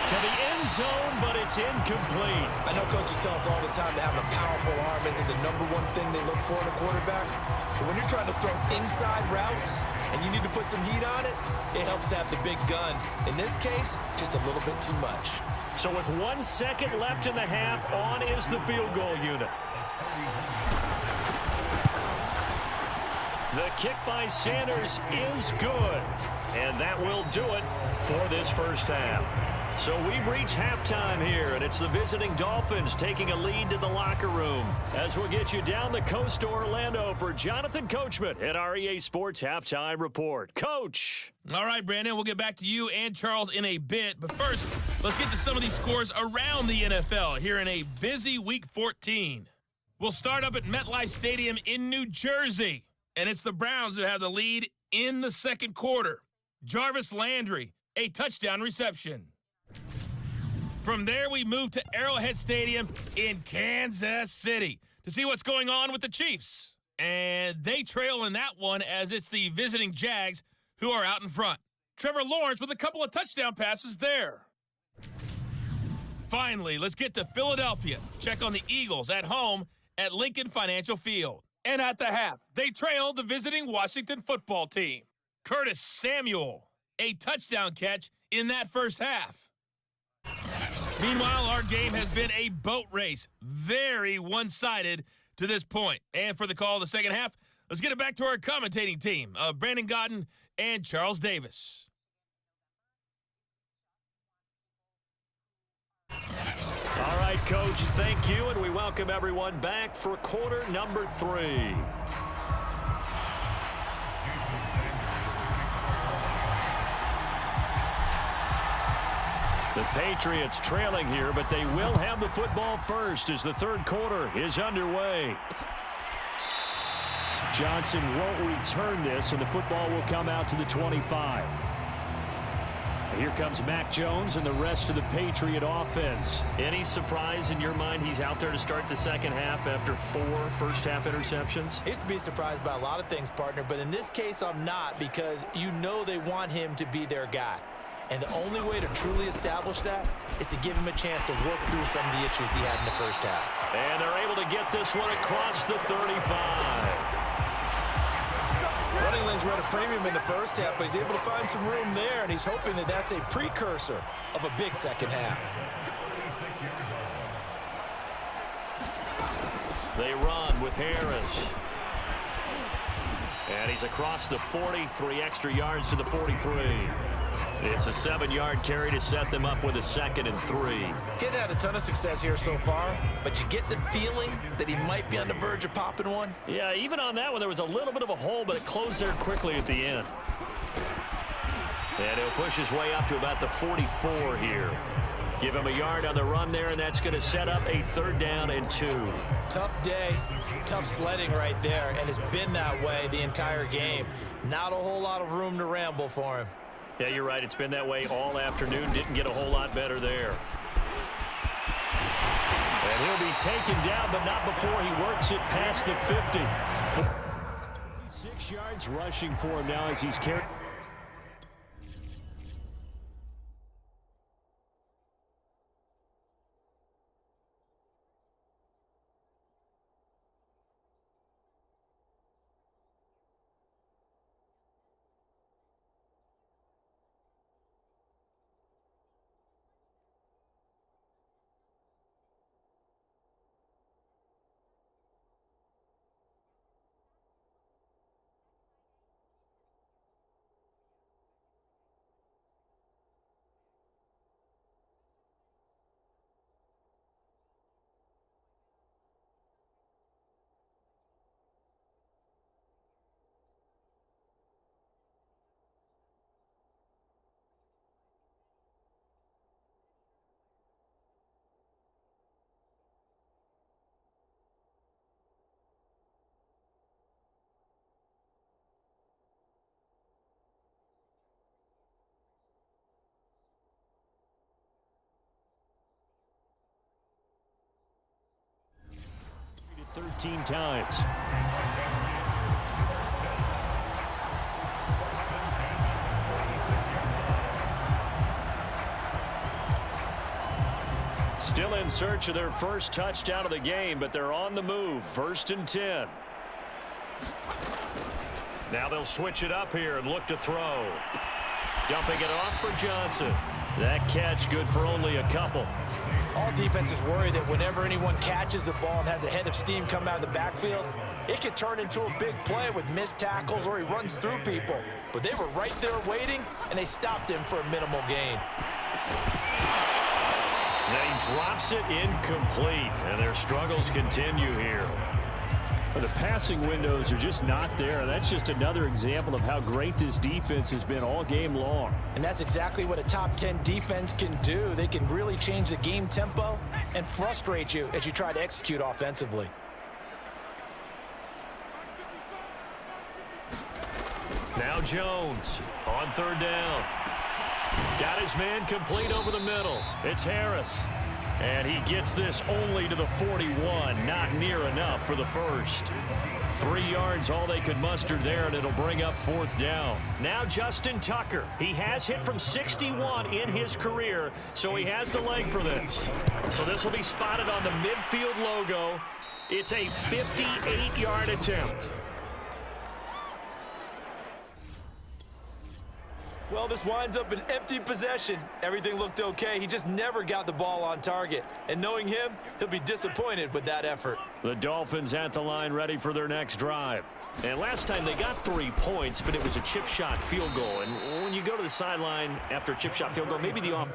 S2: To the end zone, but it's incomplete.
S3: I know coaches tell us all the time that having a powerful arm isn't the #1 thing they look for in a quarterback. But when you're trying to throw inside routes and you need to put some heat on it, it helps have the big gun. In this case, just a little bit too much.
S2: So with 1 second left in the half, on is the field goal unit. The kick by Sanders is good. And that will do it for this first half. So we've reached halftime here, and it's the visiting Dolphins taking a lead to the locker room. As we'll get you down the coast to Orlando for Jonathan Coachman at our EA Sports Halftime Report. Coach.
S5: All right, Brandon, we'll get back to you and Charles in a bit. But first, let's get to some of these scores around the NFL here in a busy Week 14. We'll start up at MetLife Stadium in New Jersey. And it's the Browns who have the lead in the second quarter. Jarvis Landry, a touchdown reception. From there, we move to Arrowhead Stadium in Kansas City to see what's going on with the Chiefs. And they trail in that one as it's the visiting Jags who are out in front. Trevor Lawrence with a couple of touchdown passes there. Finally, let's get to Philadelphia. Check on the Eagles at home at Lincoln Financial Field. And at the half, they trail the visiting Washington football team. Curtis Samuel, a touchdown catch in that first half. Meanwhile, our game has been a boat race. Very one-sided to this point. And for the call of the second half, let's get it back to our commentating team of Brandon Godden and Charles Davis.
S2: All right, Coach, thank you, and we welcome everyone back for quarter number 3. The Patriots trailing here, but they will have the football first as the third quarter is underway. Johnson won't return this, and the football will come out to the 25. Here comes Mac Jones and the rest of the Patriot offense. Any surprise in your mind he's out there to start the second half after 4 first-half interceptions?
S3: I used to be surprised by a lot of things, partner, but in this case I'm not, because you know they want him to be their guy. And the only way to truly establish that is to give him a chance to work through some of the issues he had in the first half.
S2: And they're able to get this one across the 35.
S3: Running lanes were at a premium in the first half, but he's able to find some room there, and he's hoping that that's a precursor of a big second half.
S2: They run with Harris. And he's across the 43 extra yards to the 43. It's a 7-yard carry to set them up with a 2nd and 3.
S3: Getting had a ton of success here so far, but you get the feeling that he might be on the verge of popping one.
S2: Yeah, even on that one, there was a little bit of a hole, but it closed there quickly at the end. And he'll push his way up to about the 44 here. Give him a yard on the run there, and that's going to set up a 3rd down and 2.
S3: Tough day, tough sledding right there, and it's been that way the entire game. Not a whole lot of room to ramble for him.
S2: Yeah, you're right. It's been that way all afternoon. Didn't get a whole lot better there. And he'll be taken down, but not before he works it past the 50. 6 yards rushing for him now as he's carried. It 13 times. Still in search of their first touchdown of the game, but they're on the move. 1st and 10. Now they'll switch it up here and look to throw. Dumping it off for Johnson. That catch good for only a couple.
S3: All defenses worry that whenever anyone catches the ball and has a head of steam come out of the backfield, it could turn into a big play with missed tackles or he runs through people. But they were right there waiting, and they stopped him for a minimal gain.
S2: Then he drops it incomplete, and their struggles continue here.
S6: The passing windows are just not there. That's just another example of how great this defense has been all game long.
S3: And that's exactly what a top 10 defense can do. They can really change the game tempo and frustrate you as you try to execute offensively.
S2: Now Jones on 3rd down. Got his man complete over the middle. It's Harris. And he gets this only to the 41. Not near enough for the first. 3 yards, all they could muster there, and it'll bring up 4th down. Now Justin Tucker. He has hit from 61 in his career, so he has the leg for this. So this will be spotted on the midfield logo. It's a 58-yard attempt.
S3: Well, this winds up an empty possession. Everything looked okay. He just never got the ball on target. And knowing him, he'll be disappointed with that effort.
S2: The Dolphins at the line ready for their next drive. And last time they got 3 points, but it was a chip shot field goal. And when you go to the sideline after a chip shot field goal, maybe the off.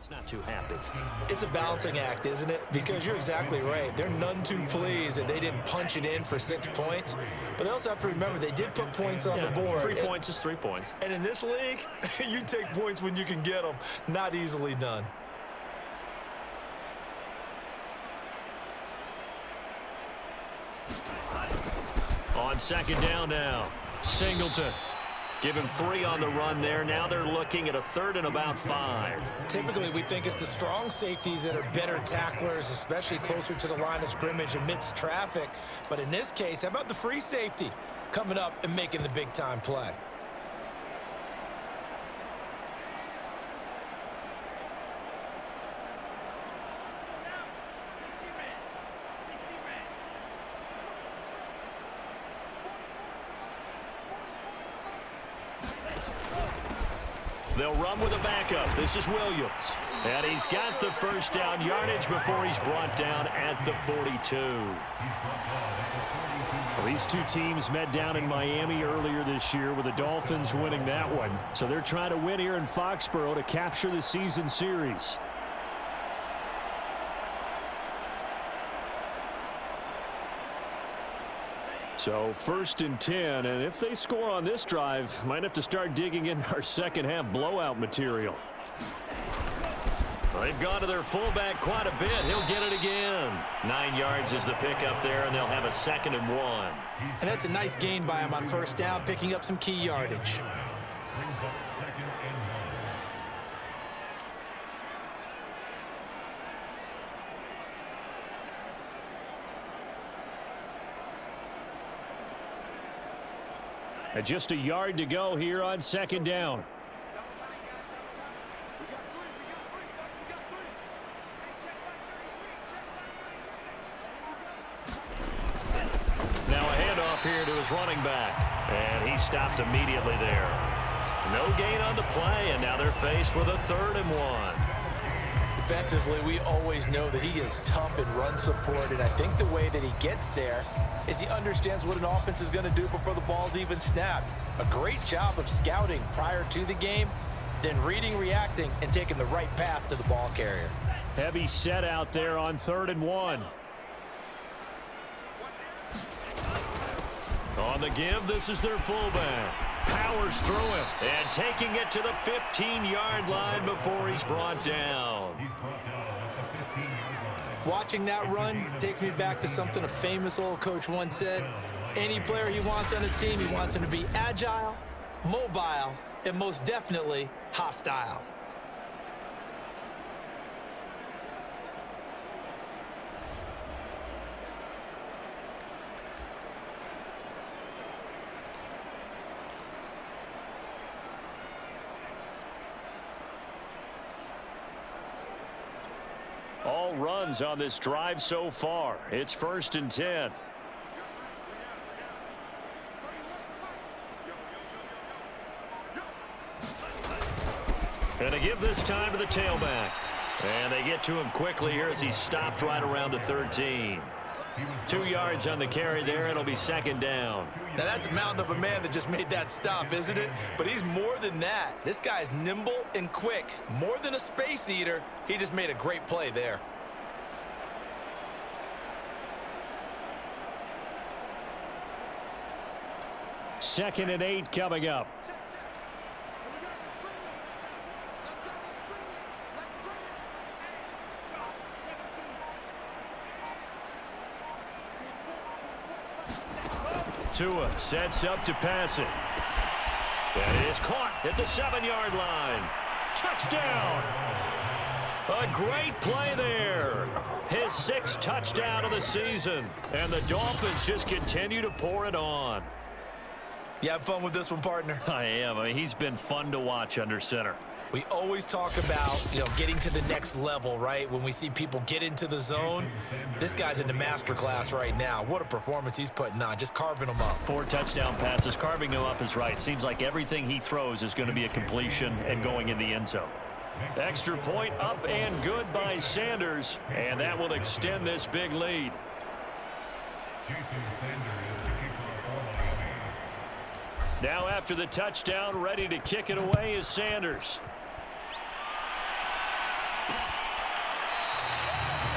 S2: Not too happy.
S3: It's a balancing act, isn't it? Because you're exactly right. They're none too pleased that they didn't punch it in for 6 points. But they also have to remember they did put points on the board.
S2: 3 points is 3 points.
S3: And in this league, you take points when you can get them. Not easily done.
S2: On 2nd down now, Singleton. Give him 3 on the run there. Now they're looking at a 3rd and about 5.
S3: Typically, we think it's the strong safeties that are better tacklers, especially closer to the line of scrimmage amidst traffic. But in this case, how about the free safety coming up and making the big-time play?
S2: They'll run with a backup. This is Williams. And he's got the first down yardage before he's brought down at the 42.
S6: Well, these two teams met down in Miami earlier this year with the Dolphins winning that one. So they're trying to win here in Foxborough to capture the season series. So 1st and 10, and if they score on this drive, might have to start digging in our second half blowout material.
S2: They've gone to their fullback quite a bit. He'll get it again. 9 yards is the pickup there, and they'll have a 2nd and 1.
S3: And that's a nice gain by him on first down, picking up some key yardage.
S6: And just a yard to go here on 2nd down.
S2: Now a handoff here to his running back. And he stopped immediately there. No gain on the play, and now they're faced with a 3rd and 1.
S3: Defensively, we always know that he is tough in run support, and I think the way that he gets there is he understands what an offense is going to do before the ball's even snapped. A great job of scouting prior to the game, then reading, reacting, and taking the right path to the ball carrier.
S6: Heavy set out there on 3rd and 1.
S2: On the give, this is their fullback. Powers through him and taking it to the 15-yard line before he's brought down.
S3: Watching that run takes me back to something a famous old coach once said. Any player he wants on his team, he wants him to be agile, mobile, and most definitely hostile.
S6: All runs on this drive so far. It's 1st and 10.
S2: And they give this time to the tailback. And they get to him quickly here as he stopped right around the 13. 2 yards on the carry there. It'll be 2nd down.
S3: Now that's a mountain of a man that just made that stop, isn't it? But he's more than that. This guy's nimble and quick. More than a space eater. He just made a great play there.
S6: Second and 8 coming up.
S2: Tua sets up to pass it. And it is caught at the 7-yard line. Touchdown! A great play there. His 6th touchdown of the season. And the Dolphins just continue to pour it on.
S3: You have fun with this one, partner?
S2: I am. I mean, he's been fun to watch under center.
S3: We always talk about, getting to the next level, right? When we see people get into the zone, this guy's in the master class right now. What a performance he's putting on, just carving them up.
S2: 4 touchdown passes. Carving them up is right. Seems like everything he throws is going to be a completion and going in the end zone. Extra point up and good by Sanders, and that will extend this big lead. Now after the touchdown, ready to kick it away is Sanders.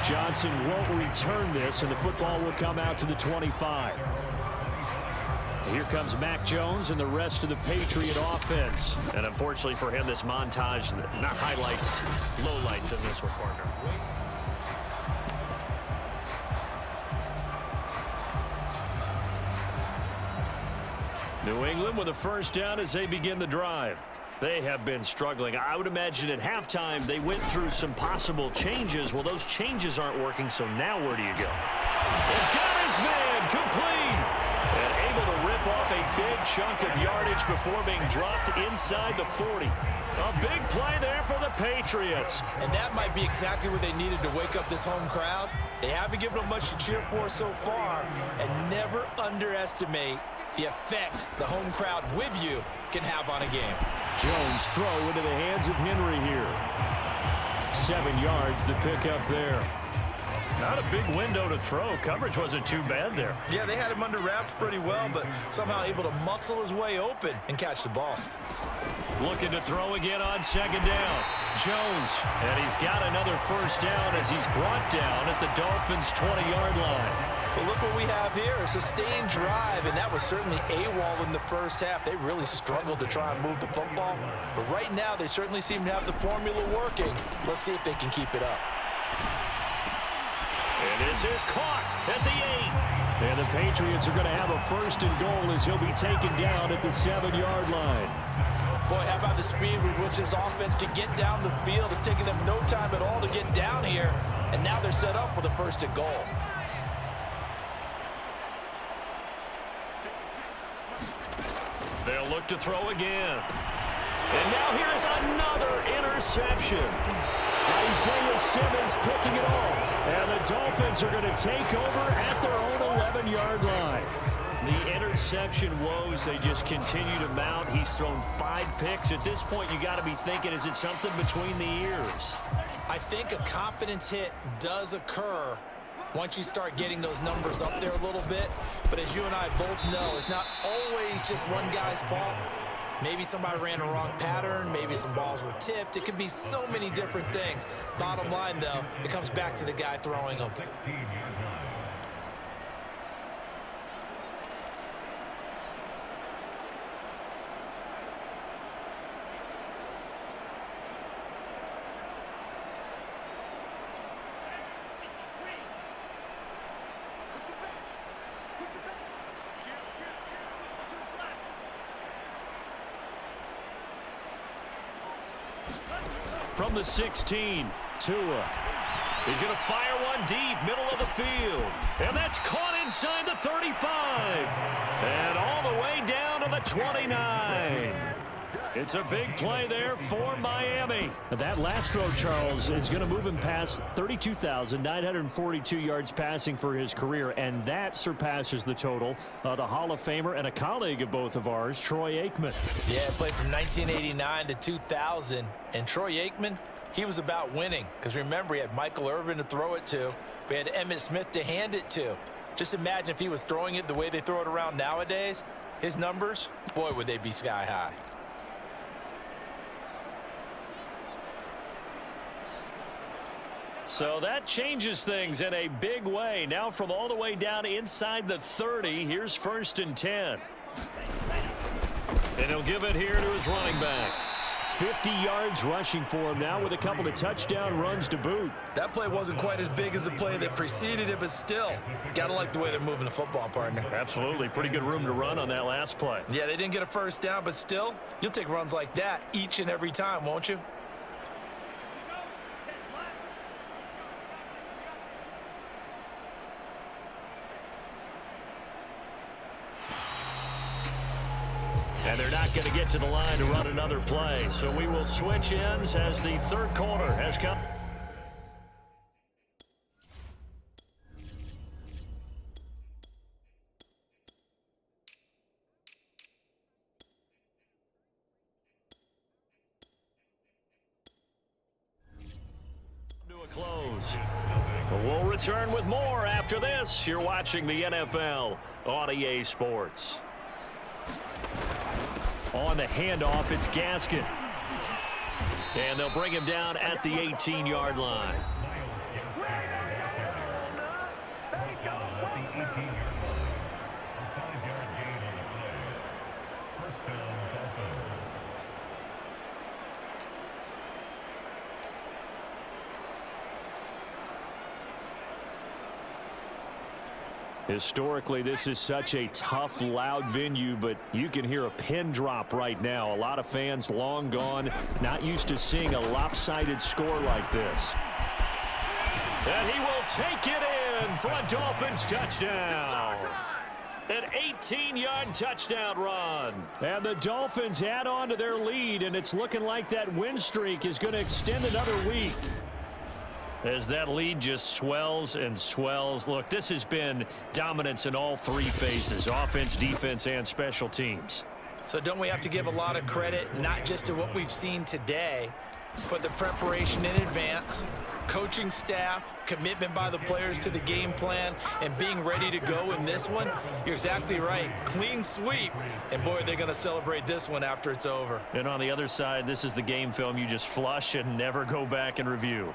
S6: Johnson won't return this, and the football will come out to the 25. Here comes Mac Jones and the rest of the Patriot offense.
S2: And unfortunately for him, this montage, not highlights, lowlights in this one, partner. New England with a first down as they begin the drive. They have been struggling. I would imagine at halftime they went through some possible changes. Well, those changes aren't working, so now where do you go? And got his man complete. And able to rip off a big chunk of yardage before being dropped inside the 40. A big play there for the Patriots.
S3: And that might be exactly what they needed to wake up this home crowd. They haven't given them much to cheer for so far, and never underestimate the effect the home crowd with you can have on a game.
S6: Jones throw into the hands of Henry here. 7 yards, the pickup there. Not a big window to throw. Coverage wasn't too bad there.
S3: Yeah, they had him under wraps pretty well, but somehow able to muscle his way open and catch the ball.
S6: Looking to throw again on 2nd down. Jones, and he's got another first down as he's brought down at the Dolphins' 20-yard line.
S3: Well, look what we have here, a sustained drive, and that was certainly AWOL in the first half. They really struggled to try and move the football, but right now they certainly seem to have the formula working. Let's see if they can keep it up.
S6: And this is caught at the 8. And the Patriots are going to have a 1st and goal as he'll be taken down at the 7-yard line.
S3: Boy, how about the speed with which this offense can get down the field? It's taken them no time at all to get down here, and now they're set up with a 1st and goal.
S6: They'll look to throw again. And now here's another interception. Isaiah Simmons picking it off. And the Dolphins are going to take over at their own 11-yard line. The interception woes, they just continue to mount. He's thrown 5 picks. At this point, you got to be thinking, is it something between the ears?
S3: I think a confidence hit does occur once you start getting those numbers up there a little bit. But as you and I both know, it's not always just one guy's fault. Maybe somebody ran a wrong pattern. Maybe some balls were tipped. It could be so many different things. Bottom line, though, it comes back to the guy throwing them.
S6: From the 16, Tua. He's going to fire one deep, middle of the field. And that's caught inside the 35. And all the way down to the 29. It's a big play there for Miami. That last throw, Charles, is going to move him past 32,942 yards passing for his career, and that surpasses the total of the Hall of Famer and a colleague of both of ours, Troy Aikman.
S3: Yeah, played from 1989 to 2000, and Troy Aikman, he was about winning, because remember, he had Michael Irvin to throw it to. We had Emmitt Smith to hand it to. Just imagine if he was throwing it the way they throw it around nowadays, his numbers, boy, would they be sky high.
S6: So that changes things in a big way. Now from all the way down inside the 30, here's 1st and 10. And he'll give it here to his running back. 50 yards rushing for him now with a couple of touchdown runs to boot.
S3: That play wasn't quite as big as the play that preceded it, but still, gotta like the way they're moving the football, partner.
S6: Absolutely. Pretty good room to run on that last play.
S3: Yeah, they didn't get a 1st down, but still, you'll take runs like that each and every time, won't you?
S6: And they're not going to get to the line to run another play. So we will switch ends as the 3rd quarter has come. To a close. We'll return with more after this. You're watching the NFL on EA Sports. On the handoff, it's Gaskin. And they'll bring him down at the 18-yard line. Historically, this is such a tough, loud venue, but you can hear a pin drop right now. A lot of fans long gone, not used to seeing a lopsided score like this. And he will take it in for a Dolphins touchdown. An 18-yard touchdown run. And the Dolphins add on to their lead, and it's looking like that win streak is going to extend another week. As that lead just swells and swells. Look, this has been dominance in all 3 phases, offense, defense, and special teams.
S3: So don't we have to give a lot of credit, not just to what we've seen today, but the preparation in advance, coaching staff, commitment by the players to the game plan, and being ready to go in this one? You're exactly right. Clean sweep. And, boy, they're going to celebrate this one after it's over.
S6: And on the other side, this is the game film you just flush and never go back and review.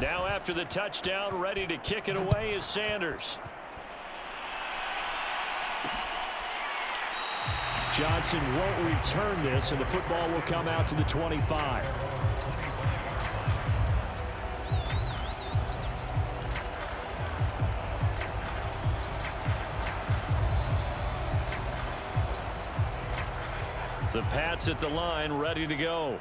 S6: Now after the touchdown, ready to kick it away is Sanders. Johnson won't return this, and the football will come out to the 25. The Pats at the line, ready to go.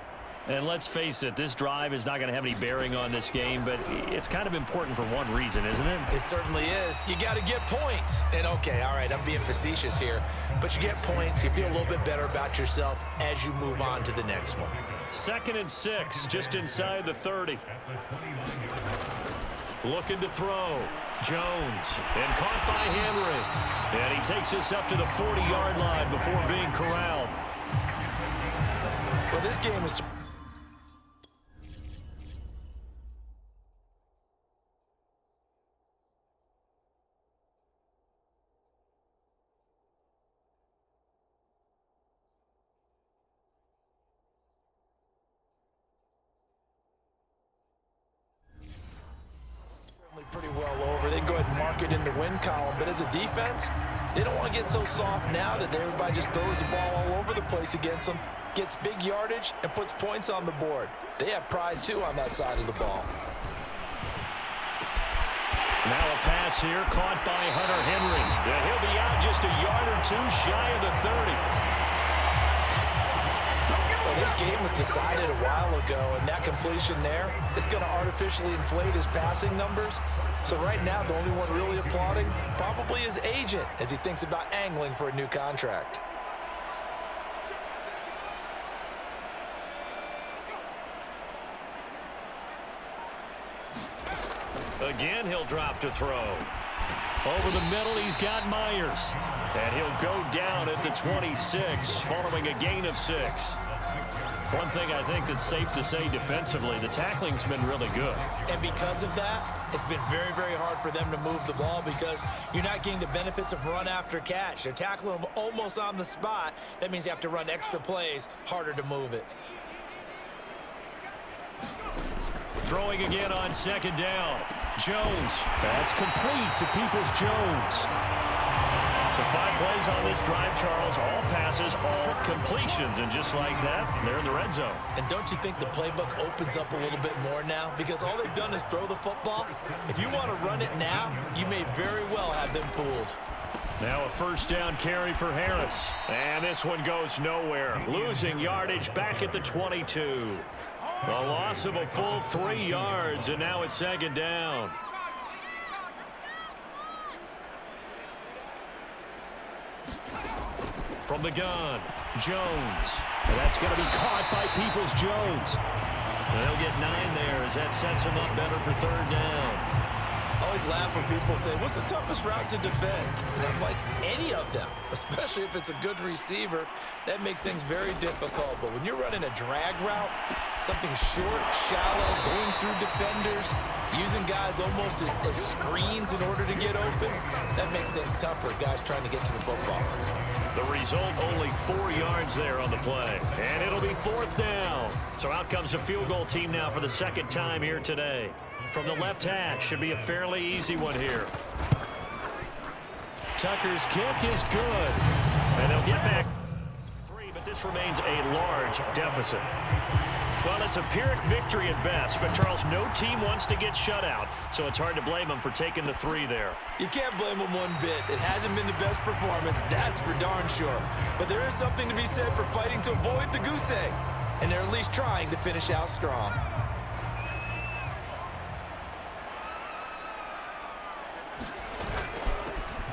S6: And let's face it, this drive is not going to have any bearing on this game, but it's kind of important for one reason, isn't it?
S3: It certainly is. You got to get points. And, okay, all right, I'm being facetious here, but you get points. You feel a little bit better about yourself as you move on to the next one.
S6: 2nd and 6, just inside the 30. Looking to throw. Jones, and caught by Henry. And he takes us up to the 40-yard line before being corralled.
S3: Well, this game is... pretty well over. They can go ahead and mark it in the win column, but as a defense, they don't want to get so soft now that everybody just throws the ball all over the place against them, gets big yardage, and puts points on the board. They have pride, too, on that side of the ball.
S6: Now a pass here, caught by Hunter Henry. And he'll be out just a yard or two shy of the 30.
S3: Well, this game was decided a while ago, and that completion there is going to artificially inflate his passing numbers. So right now, the only one really applauding probably his agent as he thinks about angling for a new contract.
S6: Again, he'll drop to throw. Over the middle, he's got Myers. And he'll go down at the 26, following a gain of 6. One thing I think that's safe to say defensively, the tackling's been really good.
S3: And because of that, it's been very, very hard for them to move the ball because you're not getting the benefits of run after catch. They're tackling them almost on the spot. That means you have to run extra plays, harder to move it.
S6: Throwing again on 2nd down. Jones. That's complete to Peoples-Jones. So 5 plays on this drive, Charles. All passes, all completions. And just like that, they're in the red zone.
S3: And don't you think the playbook opens up a little bit more now? Because all they've done is throw the football. If you want to run it now, you may very well have them fooled.
S6: Now a 1st down carry for Harris. And this one goes nowhere. Losing yardage back at the 22. A loss of a full 3 yards, and now it's 2nd down. From the gun, Jones. And that's going to be caught by Peoples-Jones.
S2: They'll get 9 there as that sets them up better for 3rd down.
S3: I always laugh when people say, what's the toughest route to defend? And I'm like, any of them, especially if it's a good receiver. That makes things very difficult. But when you're running a drag route, something short, shallow, going through defenders, using guys almost as screens in order to get open, that makes things tough for guys trying to get to the football.
S2: The result, only 4 yards there on the play. And it'll be 4th down. So out comes a field goal team now for the 2nd time here today. From the left hash, should be a fairly easy one here. Tucker's kick is good. And they'll get back 3, but this remains a large deficit. Well, it's a Pyrrhic victory at best, but Charles, no team wants to get shut out, so it's hard to blame them for taking the 3 there.
S3: You can't blame them one bit. It hasn't been the best performance, that's for darn sure. But there is something to be said for fighting to avoid the goose egg, and they're at least trying to finish out strong.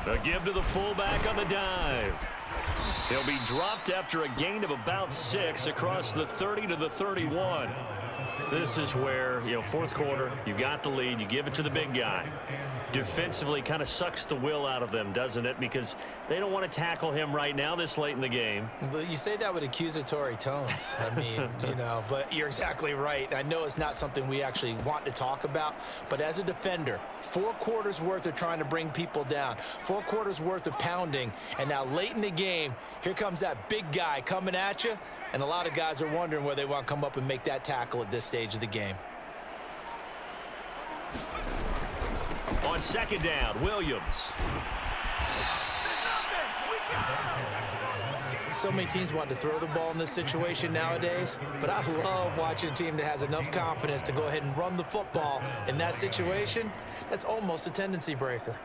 S2: A give to the fullback on the dive. He'll be dropped after a gain of about 6 across the 30 to the 31. This is where, 4th quarter, you got the lead, you give it to the big guy. Defensively kind of sucks the will out of them, doesn't it? Because they don't want to tackle him right now this late in the game.
S3: But you say that with accusatory tones. I mean, but you're exactly right. I know it's not something we actually want to talk about, but as a defender, 4 quarters worth of trying to bring people down, 4 quarters worth of pounding, and now late in the game, here comes that big guy coming at you, and a lot of guys are wondering where they want to come up and make that tackle at this stage of the game.
S2: On 2nd down, Williams.
S3: So many teams want to throw the ball in this situation nowadays, but I love watching a team that has enough confidence to go ahead and run the football in that situation. That's almost a tendency breaker.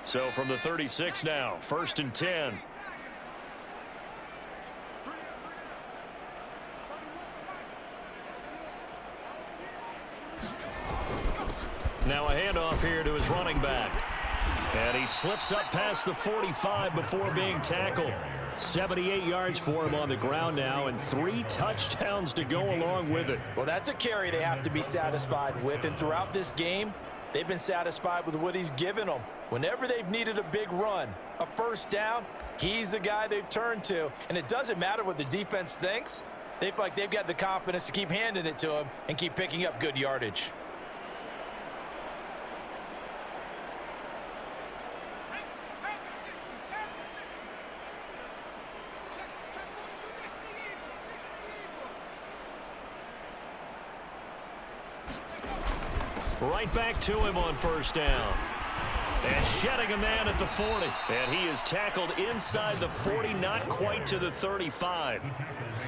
S2: So from the 36 now, 1st and 10. Now a handoff here to his running back. And he slips up past the 45 before being tackled. 78 yards for him on the ground now, and 3 touchdowns to go along with it.
S3: Well, that's a carry they have to be satisfied with, and throughout this game, they've been satisfied with what he's given them. Whenever they've needed a big run, a 1st down, he's the guy they've turned to. And it doesn't matter what the defense thinks. They feel like they've got the confidence to keep handing it to him and keep picking up good yardage.
S2: Right back to him on 1st down. And shedding a man at the 40. And he is tackled inside the 40, not quite to the 35.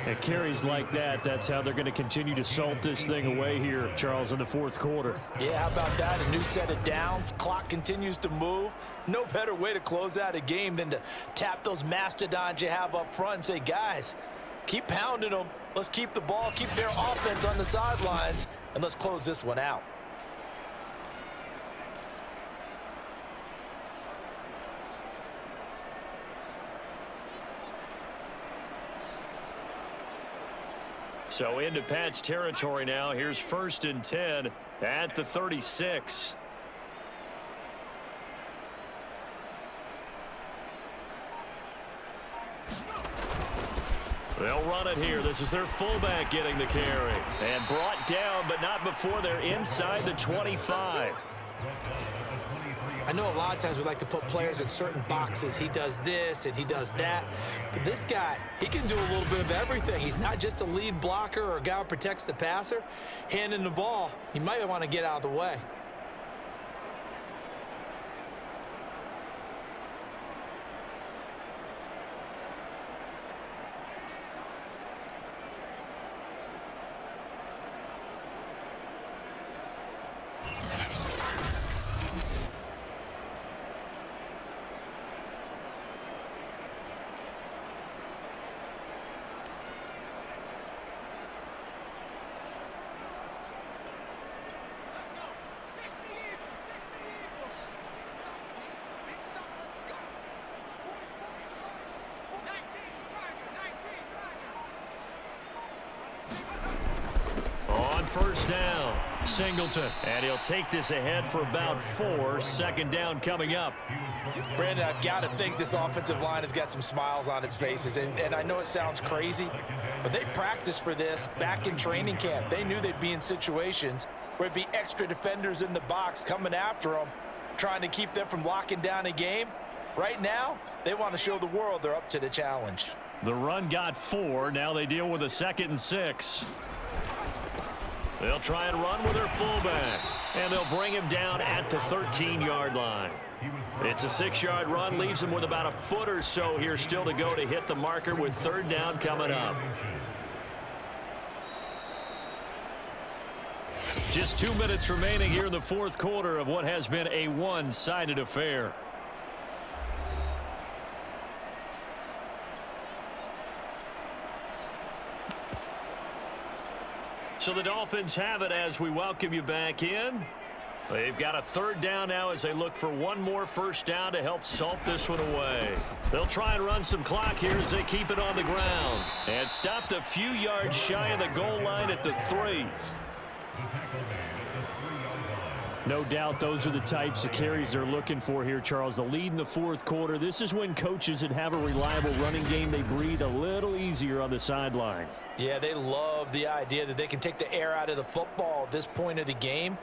S6: At carries like that, that's how they're going to continue to salt this thing away here, Charles, in the 4th quarter.
S3: Yeah, how about that? A new set of downs. Clock continues to move. No better way to close out a game than to tap those mastodons you have up front and say, guys, keep pounding them. Let's keep the ball, keep their offense on the sidelines, and let's close this one out.
S2: So into Pat's territory now. Here's 1st and 10 at the 36. They'll run it here. This is their fullback getting the carry. And brought down, but not before they're inside the 25.
S3: I know a lot of times we like to put players in certain boxes. He does this and he does that. But this guy, he can do a little bit of everything. He's not just a lead blocker or a guy who protects the passer. Handing the ball, he might want to get out of the way.
S2: first down. Singleton. And he'll take this ahead for about 4. Second down coming up.
S3: Brandon, I've got to think this offensive line has got some smiles on its faces. And I know it sounds crazy, but they practiced for this back in training camp. They knew they'd be in situations where it'd be extra defenders in the box coming after them, trying to keep them from locking down a game. Right now, they want to show the world they're up to the challenge.
S2: The run got 4. Now they deal with a 2nd and 6. They'll try and run with their fullback. And they'll bring him down at the 13-yard line. It's a 6-yard run. Leaves him with about a foot or so here still to go to hit the marker with third down coming up. Just 2 minutes remaining here in the fourth quarter of what has been a one-sided affair. So the Dolphins have it as we welcome you back in. They've got a third down now as they look for one more first down to help salt this one away. They'll try and run some clock here as they keep it on the ground. And stopped a few yards shy of the goal line at the 3.
S6: No doubt those are the types of carries they're looking for here, Charles. The lead in the fourth quarter. This is when coaches that have a reliable running game, they breathe a little easier on the sideline.
S3: Yeah, they love the idea that they can take the air out of the football at this point of the game.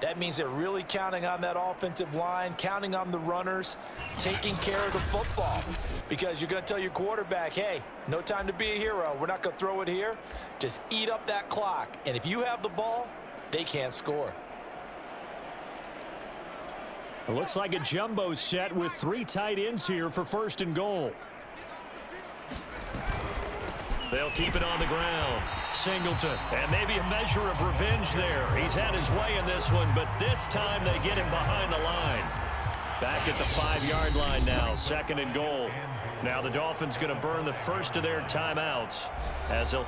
S3: That means they're really counting on that offensive line, counting on the runners, taking care of the football. Because you're going to tell your quarterback, hey, no time to be a hero. We're not going to throw it here. Just eat up that clock. And if you have the ball, they can't score.
S6: It looks like a jumbo set with 3 tight ends here for first and goal.
S2: They'll keep it on the ground. Singleton. And maybe a measure of revenge there. He's had his way in this one, but this time they get him behind the line. Back at the 5-yard line now. Second and goal. Now the Dolphins going to burn the first of their timeouts as they'll...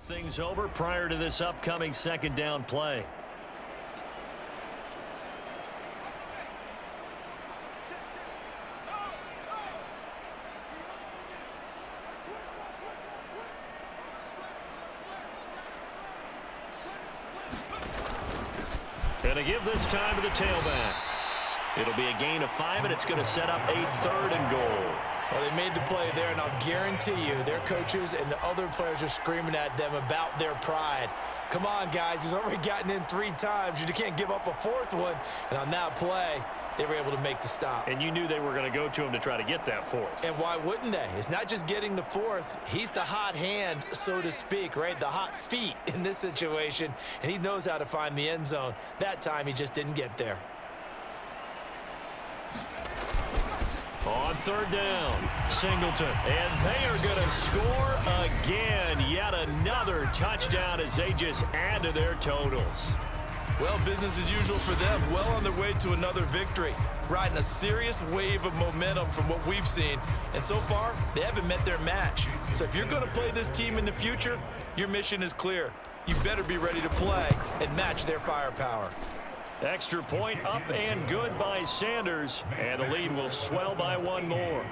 S2: things over prior to this upcoming second down play. Going to give this time to the tailback. It'll be a gain of 5, and it's going to set up a third and goal.
S3: Well, they made the play there, and I'll guarantee you their coaches and the other players are screaming at them about their pride. Come on, guys. He's already gotten in 3 times. You can't give up a 4th one. And on that play, they were able to make the stop.
S2: And you knew they were going to go to him to try to get that 4th.
S3: And why wouldn't they? It's not just getting the 4th. He's the hot hand, so to speak, right? The hot feet in this situation. And he knows how to find the end zone. That time, he just didn't get there.
S2: On third down, Singleton. And they are going to score again. Yet another touchdown as they just add to their totals.
S3: Well, business as usual for them. Well on their way to another victory. Riding a serious wave of momentum from what we've seen. And so far, they haven't met their match. So if you're going to play this team in the future, your mission is clear. You better be ready to play and match their firepower.
S2: Extra point up and good by Sanders. And the lead will swell by 1 more.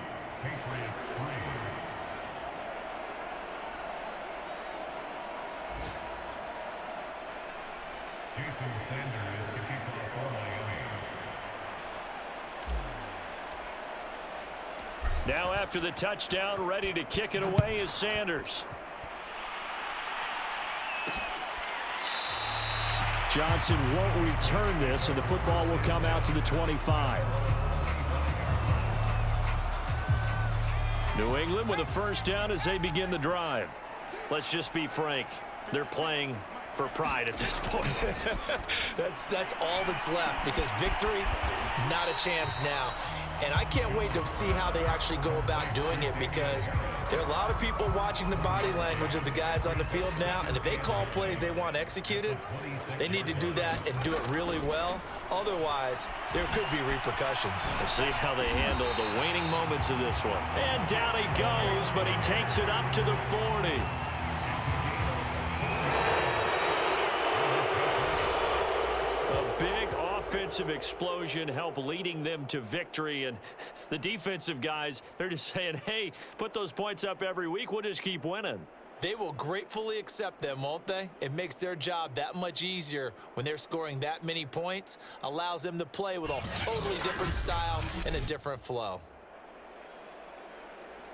S2: Now after the touchdown, ready to kick it away is Sanders.
S6: Johnson won't return this, and the football will come out to the 25.
S2: New England with a first down as they begin the drive. Let's just be frank. They're playing for pride at this point.
S3: That's all that's left, because victory, not a chance now. And I can't wait to see how they actually go about doing it, because there are a lot of people watching the body language of the guys on the field now, and if they call plays they want executed, they need to do that and do it really well. Otherwise, there could be repercussions.
S2: We'll see how they handle the waning moments of this one. And down he goes, but he takes it up to the 40. A big offensive explosion helped leading them to victory, and the defensive guys, they're just saying, hey, put those points up every week, we'll just keep winning.
S3: They will gratefully accept them, won't they? It makes their job that much easier when they're scoring that many points, allows them to play with a totally different style and a different flow.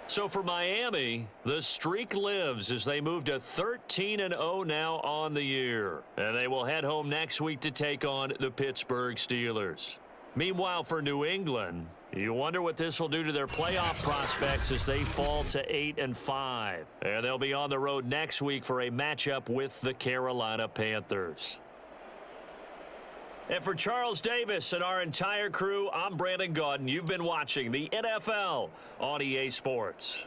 S2: So for Miami, the streak lives as they move to 13-0 now on the year. And they will head home next week to take on the Pittsburgh Steelers. Meanwhile, for New England, you wonder what this will do to their playoff prospects as they fall to 8-5. And they'll be on the road next week for a matchup with the Carolina Panthers. And for Charles Davis and our entire crew, I'm Brandon Gaudin. You've been watching the NFL on EA Sports.